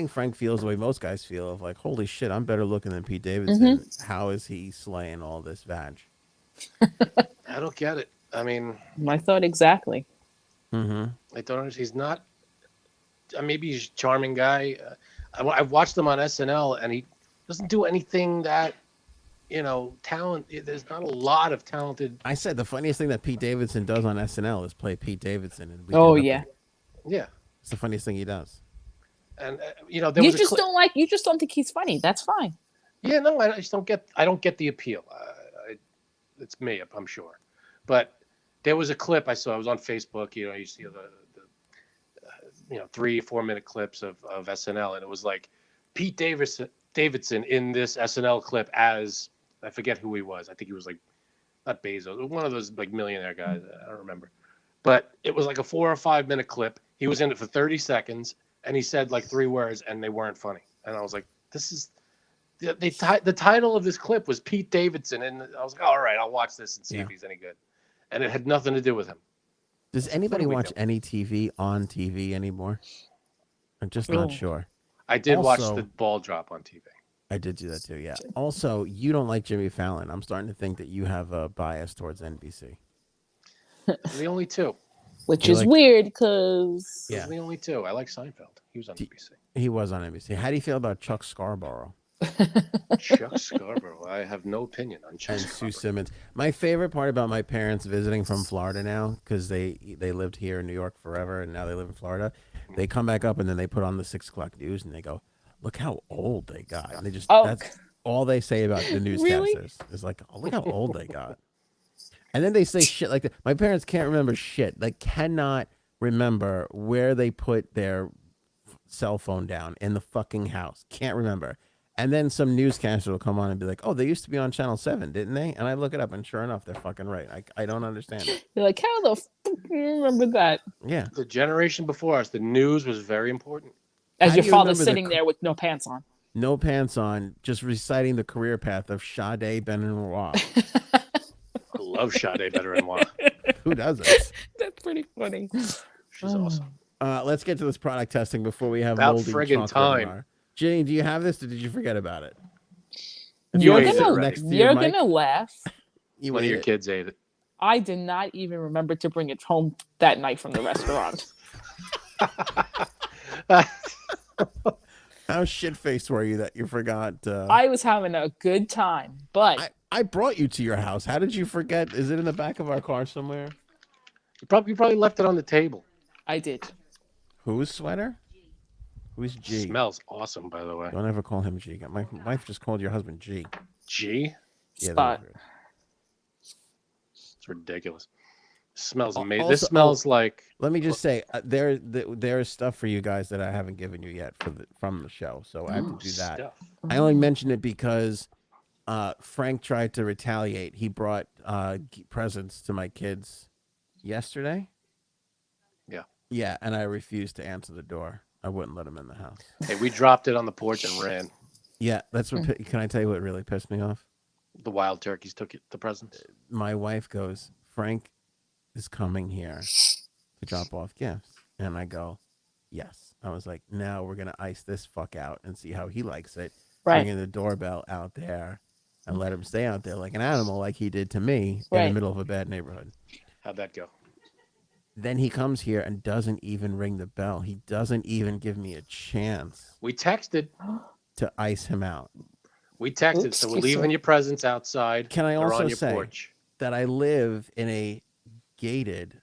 Frank feels the way most guys feel of like, holy shit, I'm better looking than Pete Davidson. How is he slaying all this vag? I don't get it. I mean, I thought exactly. Mm-hmm. I don't understand. He's not. Maybe he's a charming guy. I've watched him on SNL, and he doesn't do anything that, you know, talent. There's not a lot of talented. I said the funniest thing that Pete Davidson does on SNL is play Pete Davidson. And Oh yeah. Yeah, It's the funniest thing he does. and you know, there You was just don't like. You just don't think he's funny. That's fine. Yeah, no, I just don't get. I don't get the appeal. It's me, I'm sure, but there was a clip I saw. I was on Facebook. You know, you see the 3-4 minute clips of SNL, and it was like Pete Davidson in this SNL clip as I forget who he was. I think he was like not Bezos, one of those like millionaire guys. I don't remember, but it was like a 4 or 5 minute clip. He was in it for 30 seconds, and he said like 3 words, and they weren't funny. And I was like, this is. The title of this clip was Pete Davidson, and I was like, all right, I'll watch this and see if he's any good. And it had nothing to do with him. Does anybody watch any TV on TV anymore? I'm just not sure. I did watch Also- the ball drop on TV. I did do that too, yeah. Also, you don't like Jimmy Fallon. I'm starting to think that you have a bias towards NBC. The only two. Which You is like- weird because Yeah. Those are the only two. I like Seinfeld. He was on NBC. He was on NBC. How do you feel about Chuck Scarborough Chuck Scarborough. I have no opinion on Chuck and Sue Scarborough. Simmons? My favorite part about my parents visiting from Florida now, because they lived here in New York forever and now they live in Florida, they come back up and then they put on the 6 o'clock news and they go, look how old they got. And they just, that's all they say about the newscasters. Really? Is like, oh, look how old they got. And then they say shit like that. My parents can't remember shit. They cannot remember where they put their cell phone down in the fucking house. Can't remember. And then some newscaster will come on and be like, oh, they used to be on Channel 7, didn't they? And I look it up, and sure enough, they're fucking right. I don't understand it. you're like, how the fuck do you remember that? Yeah. The generation before us, the news was very important. As How your do you father's remember the sitting there with no pants on. No pants on, just reciting the career path of Sade Benoit. I love Sade Benoit. Who doesn't? That's pretty funny. She's awesome. Let's get to this product testing before we have About moldy friggin' chocolate time. tomorrow. Jenny, do you have this, or did you forget about it? You You're ate it gonna, already. next to your you're mic? gonna laugh. You One of ate your it. kids ate it. I did not even remember to bring it home that night from the restaurant. How shit-faced were you that you forgot? I was having a good time, but I brought you to your house. How did you forget? Is it in the back of our car somewhere? You probably left it on the table. I did. Whose sweater? Who's G? Smells awesome, by the way. Don't ever call him G. My wife just called your husband G. G? Yeah, that was Spot. weird. It's ridiculous. Smells amazing. Also- This smells like Let me just say, there is stuff for you guys that I haven't given you yet from the show, so I have to do that. stuff. I only mentioned it because Frank tried to retaliate. He brought presents to my kids yesterday. Yeah. Yeah, and I refused to answer the door. I wouldn't let him in the house. Hey, we dropped it on the porch and ran. Yeah, that's what. Can I tell you what really pissed me off? The wild turkeys took the presents. My wife goes, Frank is coming here to drop off gifts. And I go, yes. I was like, now we're going to ice this fuck out and see how he likes it. Right. Bringing the doorbell out there and let him stay out there like an animal like he did to me in Right. the middle of a bad neighborhood. How'd that go? Then he comes here and doesn't even ring the bell. He doesn't even give me a chance We texted. to ice him out. We texted. Oops, So we're excuse leaving me. your presents outside. Can I They're also on your say porch. that I live in a gated,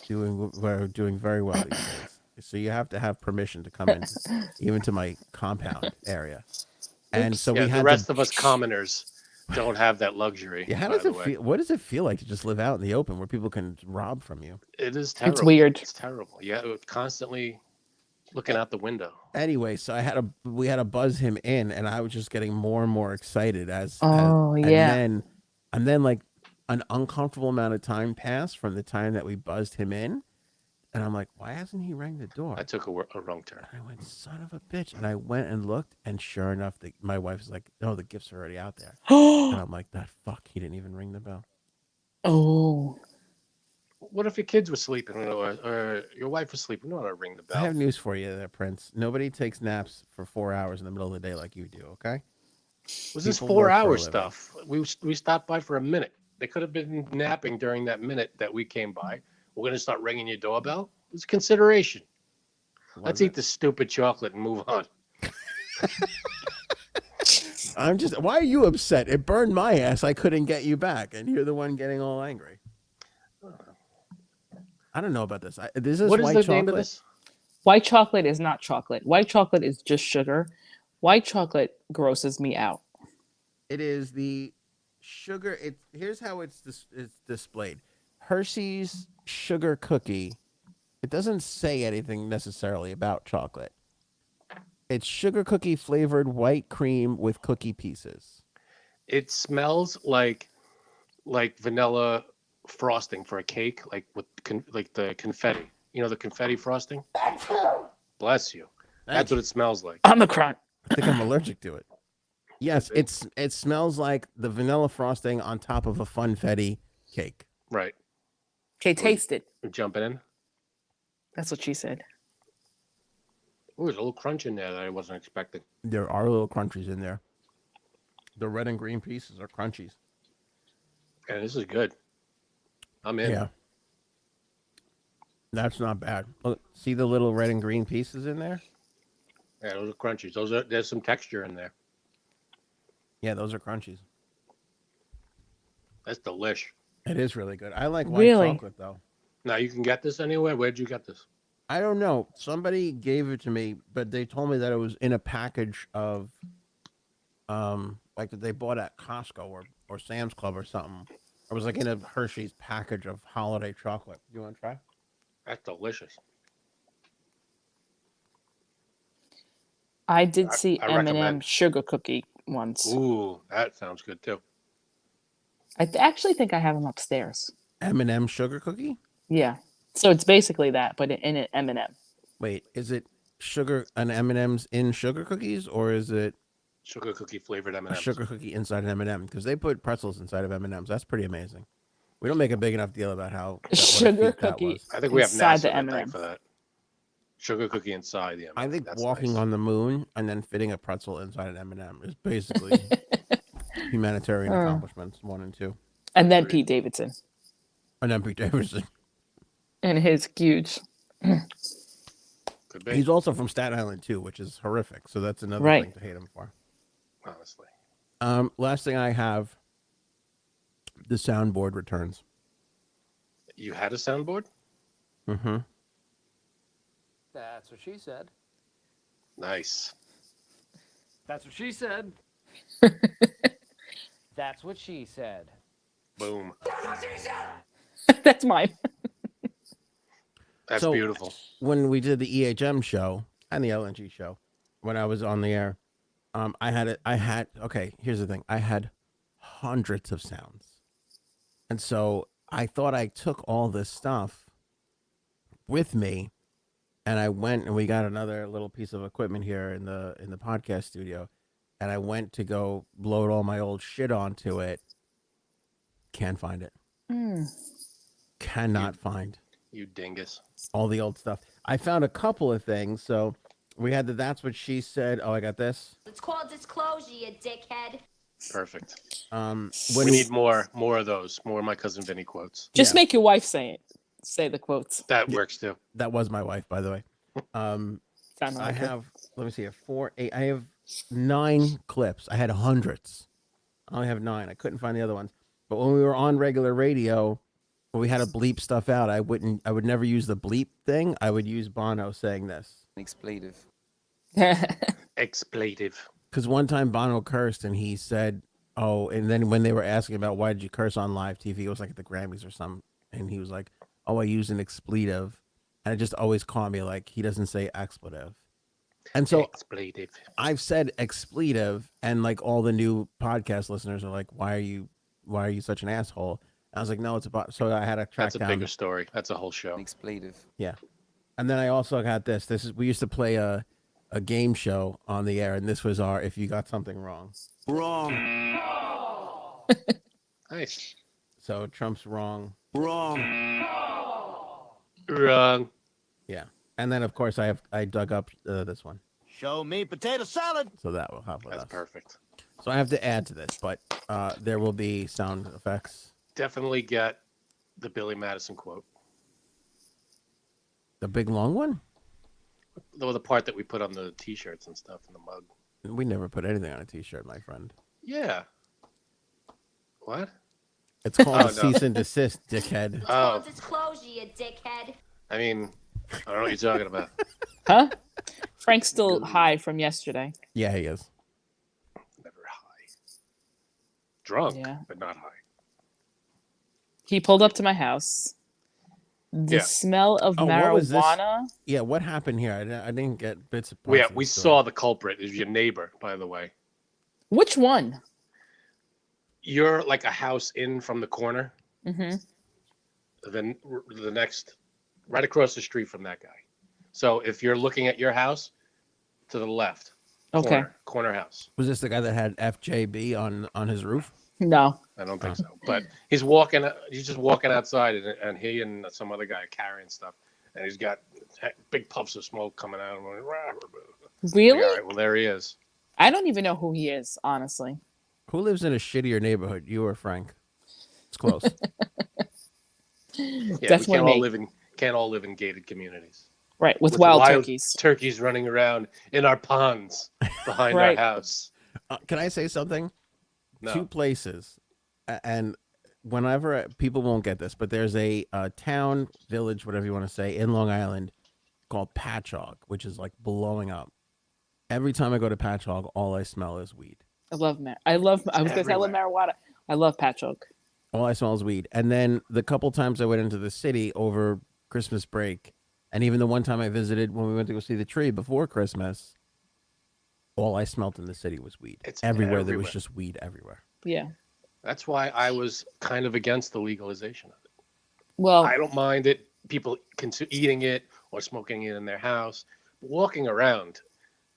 we're doing very well these days. So you have to have permission to come in, even to my compound area. And Oops. so Yeah, we the had rest to, of us commoners don't have that luxury. yeah, how by does the it way. feel? What does it feel like to just live out in the open where people can rob from you? It is terrible. It's weird. It's terrible. Yeah, constantly looking out the window. Anyway, so we had to buzz him in, and I was just getting more and more excited Oh, yeah. and then like an uncomfortable amount of time passed from the time that we buzzed him in, and I'm like, why hasn't he rang the door? I took a wrong turn. And I went, son of a bitch, and I went and looked, and sure enough, my wife's like, no, the gifts are already out there, and I'm like, that fuck, he didn't even ring the bell. Oh. What if your kids were sleeping or your wife was sleeping? You don't want to ring the I bell. have news for you there, Prince. Nobody takes naps for 4 hours in the middle of the day like you do, okay? Was this People work for a 4 hour living. stuff? We stopped by for a minute. They could have been napping during that minute that we came by. We're gonna start ringing your doorbell. It's consideration. Let's eat the stupid chocolate and move on. Why are you upset? It burned my ass. I couldn't get you back, and you're the one getting all angry. I don't know about this. This is What is white the chocolate. name of this? White chocolate is not chocolate. White chocolate is just sugar. White chocolate grosses me out. It is the sugar. Here's how it's displayed. Hershey's sugar cookie. It doesn't say anything necessarily about chocolate. It's sugar cookie flavored white cream with cookie pieces. It smells like vanilla frosting for a cake, like with like the confetti. You know the confetti frosting. Bless you. That's what it smells like. Omicron. I think I'm allergic to it. Yes, it smells like the vanilla frosting on top of a funfetti cake. Right. Okay, taste it. We're jumping in. That's what she said. Ooh, there's a little crunch in there that I wasn't expecting. There are little crunchies in there. The red and green pieces are crunchies. Yeah, this is good. I'm in. Yeah. That's not bad. Look, see the little red and green pieces in there? Yeah, those are crunchies. There's some texture in there. Yeah, those are crunchies. That's delish. It is really good. I like white Really? chocolate, though. Now you can get this anywhere. Where'd you get this? I don't know. Somebody gave it to me, but they told me that it was in a package of, like that they bought at Costco or Sam's Club or something. It was like in a Hershey's package of holiday chocolate. You want to try? That's delicious. I did see I M&M recommend. sugar cookie once. Ooh, that sounds good too. I actually think I have them upstairs. M&M sugar cookie? Yeah. So it's basically that, but in an M&M. Wait, is it sugar and M&Ms in sugar cookies, or is it Sugar cookie flavored a M&Ms. sugar cookie inside an M&M? Because they put pretzels inside of M&Ms. That's pretty amazing. We don't make a big enough deal about how what a Sugar feat that cookie. was. I think we have Inside NASA the to thank M&M. for that. Sugar cookie inside the M&M. I think That's walking nice. on the moon and then fitting a pretzel inside an M&M is basically humanitarian accomplishments 1 and 2. And then Agreed. Pete Davidson And then Pete Davidson. and his huge. Could be, He's also from Staten Island too, which is horrific. So that's another Right. thing to hate him for. honestly. Last thing I have, the soundboard returns. You had a soundboard? Mm-hmm. That's what she said. Nice. That's what she said. That's what she said. Boom. That's mine. That's So- beautiful. When we did the EHM show and the LNG show, when I was on the air, here's the thing. I had hundreds of sounds. And so I thought I took all this stuff with me, and I went and we got another little piece of equipment here in the podcast studio, and I went to go load all my old shit onto it. Can't find it. Cannot find You dingus. all the old stuff. I found a couple of things. So we had That's What She Said. Oh, I got this. It's called disclosure, you dickhead. Perfect. When We need more of those. More of my cousin Vinny quotes. Just Yeah. make your wife say it. say the quotes. That works too. That was my wife, by the way. Sounded I like her. have, let me see, 4, 8. I have 9 clips. I had hundreds. I only have 9. I couldn't find the other ones. But when we were on regular radio, when we had to bleep stuff out, I would never use the bleep thing. I would use Bono saying this. Expletive. Expletive. Because one time Bono cursed and he said, oh, and then when they were asking about why did you curse on live TV, it was like at the Grammys or something. And he was like, oh, I use an expletive. And it just always caught me like he doesn't say expletive. And so Expletive. I've said expletive, and like all the new podcast listeners are like, why are you such an asshole? And I was like, no, it's about, so I had to track That's a down. bigger story. That's a whole show. Expletive. Yeah. And then I also got this. This is, we used to play a game show on the air, and this was our if you got something wrong. Wrong. Nice. So Trump's wrong. Wrong. Wrong. Yeah. And then of course I dug up this one. Show me potato salad. So that will help with That's us. perfect. So I have to add to this, but there will be sound effects. Definitely get the Billy Madison quote. The big long one? The part that we put on the T-shirts and stuff in the mug. We never put anything on a T-shirt, my friend. Yeah. What? It's called Oh, a no. cease and desist, dickhead. Oh, Full disclosure, you dickhead. I mean, I don't know what you're talking about. Huh? Frank's still high from yesterday. Yeah, he is. Never high. Drunk, Yeah. but not high. He pulled up to my house. The Yeah. smell of Oh, what was this? marijuana. Yeah, what happened here? I didn't get bits of Yeah, parts of we the story. saw the culprit. It was your neighbor, by the way. Which one? You're like a house in from the corner. Mm-hmm. Then the next, right across the street from that guy. So if you're looking at your house, to the left. Okay. Corner house. Was this the guy that had FJB on his roof? No. I don't think so. But he's just walking outside, and he and some other guy are carrying stuff, and he's got big puffs of smoke coming out. Like, Really? all right, well, there he is. I don't even know who he is, honestly. Who lives in a shittier neighborhood, you or Frank? It's close. Yeah, Definitely me. can't all live in gated communities. Right, with wild turkeys. Turkeys running around in our ponds behind Right. our house. Can I say something? No. 2 places, and whenever people won't get this, but there's a town, village, whatever you want to say, in Long Island called Patchogue, which is like blowing up. Every time I go to Patchogue, all I smell is weed. I love I was going to say I love marijuana. I love Patchogue. All I smell is weed. And then the couple times I went into the city over Christmas break, and even the one time I visited when we went to go see the tree before Christmas, all I smelt in the city was weed. It's everywhere. There was everywhere. just weed everywhere. Yeah. That's why I was kind of against the legalization of it. Well, I don't mind it, people eating it or smoking it in their house, walking around,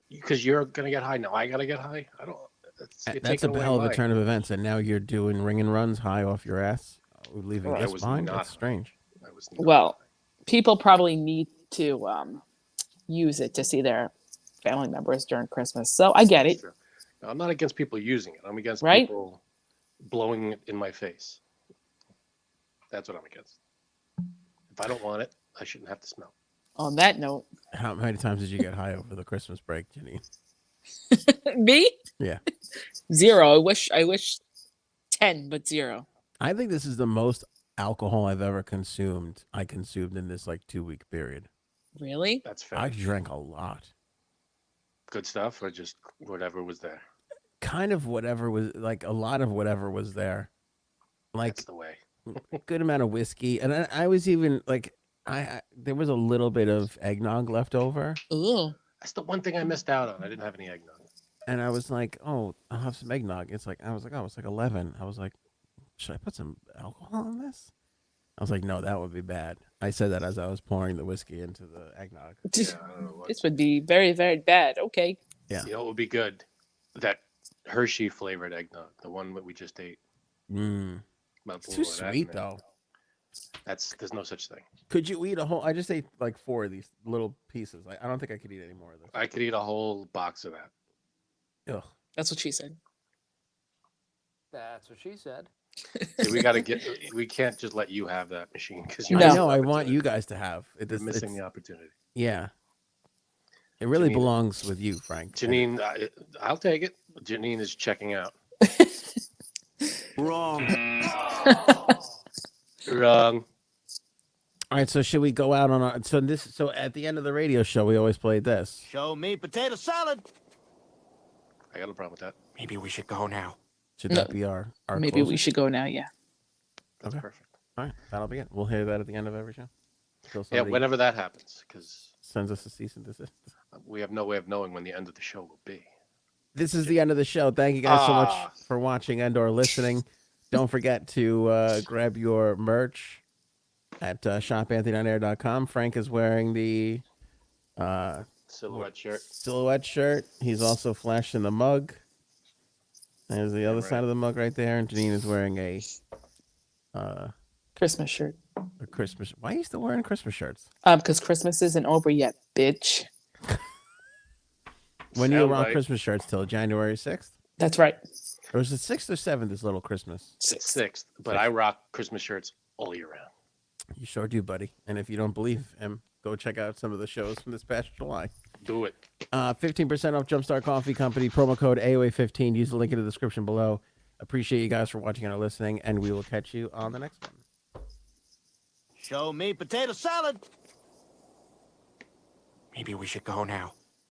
because you're gonna get high. Now I gotta get high. I don't. You're That's taking a away hell of a mine. turn of events, and now you're doing ring and runs high off your ass, leaving Oh, I guests was behind. not That's strange. I was not well, people probably need to use it to see their family members during Christmas. So I get it. Sure. No, I'm not against people using it. I'm against Right? people blowing it in my face. That's what I'm against. If I don't want it, I shouldn't have to smell. On that note, How many times did you get high over the Christmas break, Jenny? me? Yeah. 0. I wish 10, but 0. I think this is the most alcohol I've ever consumed. I consumed in this like 2-week period. Really? That's fair. I drank a lot. Good stuff, or just whatever was there. Kind of whatever was, like a lot of whatever was there. Like That's the way. a good amount of whiskey. And I was even like, there was a little bit of eggnog left over. Ooh. That's the one thing I missed out on. I didn't have any eggnog. And I was like, oh, I'll have some eggnog. I was like, oh, it's like 11. I was like, should I put some alcohol in this? I was like, no, that would be bad. I said that as I was pouring the whiskey into the eggnog. Yeah, I don't know what. This would be very, very bad. Okay. Yeah. You know, it would be good. That Hershey flavored eggnog, the one that we just ate. Mm. About It's too sweet, though. There's no such thing. Could you eat a whole? I just ate like 4 of these little pieces. I don't think I could eat any more of this. I could eat a whole box of that. Ugh. That's what she said. That's what she said. See, we can't just let you have that machine because No. I know. I want you guys to have it. You're missing the opportunity. Yeah. It really Janine- belongs with you, Frank. Janine, I'll take it. Janine is checking out. Wrong. Wrong. All right, so should we go out on our so at the end of the radio show we always played this. Show me potato salad. I got no problem with that. Maybe we should go now. Should No, that be our Maybe we closer? should go now. Yeah. That's Okay. perfect. All right, that'll be it. We'll hear that at the end of every show. Until Yeah, somebody whenever that happens, because sends us a cease and desist. we have no way of knowing when the end of the show will be. This is the end of the show. Thank you guys so much Ah. for watching and or listening. Don't forget to grab your merch at shopanthonyonair.com. Frank is wearing the Silhouette shirt. silhouette shirt. He's also flashing the mug. There's the other right. side of the mug right there. And Janine is wearing a Christmas shirt. Christmas. Why are you still wearing Christmas shirts? Because Christmas isn't over yet, bitch. When do you Sound rock right. Christmas shirts till January 6th? That's right. Or is it 6th or 7th is Little Christmas? It's 6th, but I rock Christmas shirts all year round. You sure do, buddy. And if you don't believe him, go check out some of the shows from this past July. Do it. 15% off Jumpstart Coffee Company. Promo code AOA15. Use the link in the description below. Appreciate you guys for watching and listening, and we will catch you on the next one. Show me potato salad. Maybe we should go now.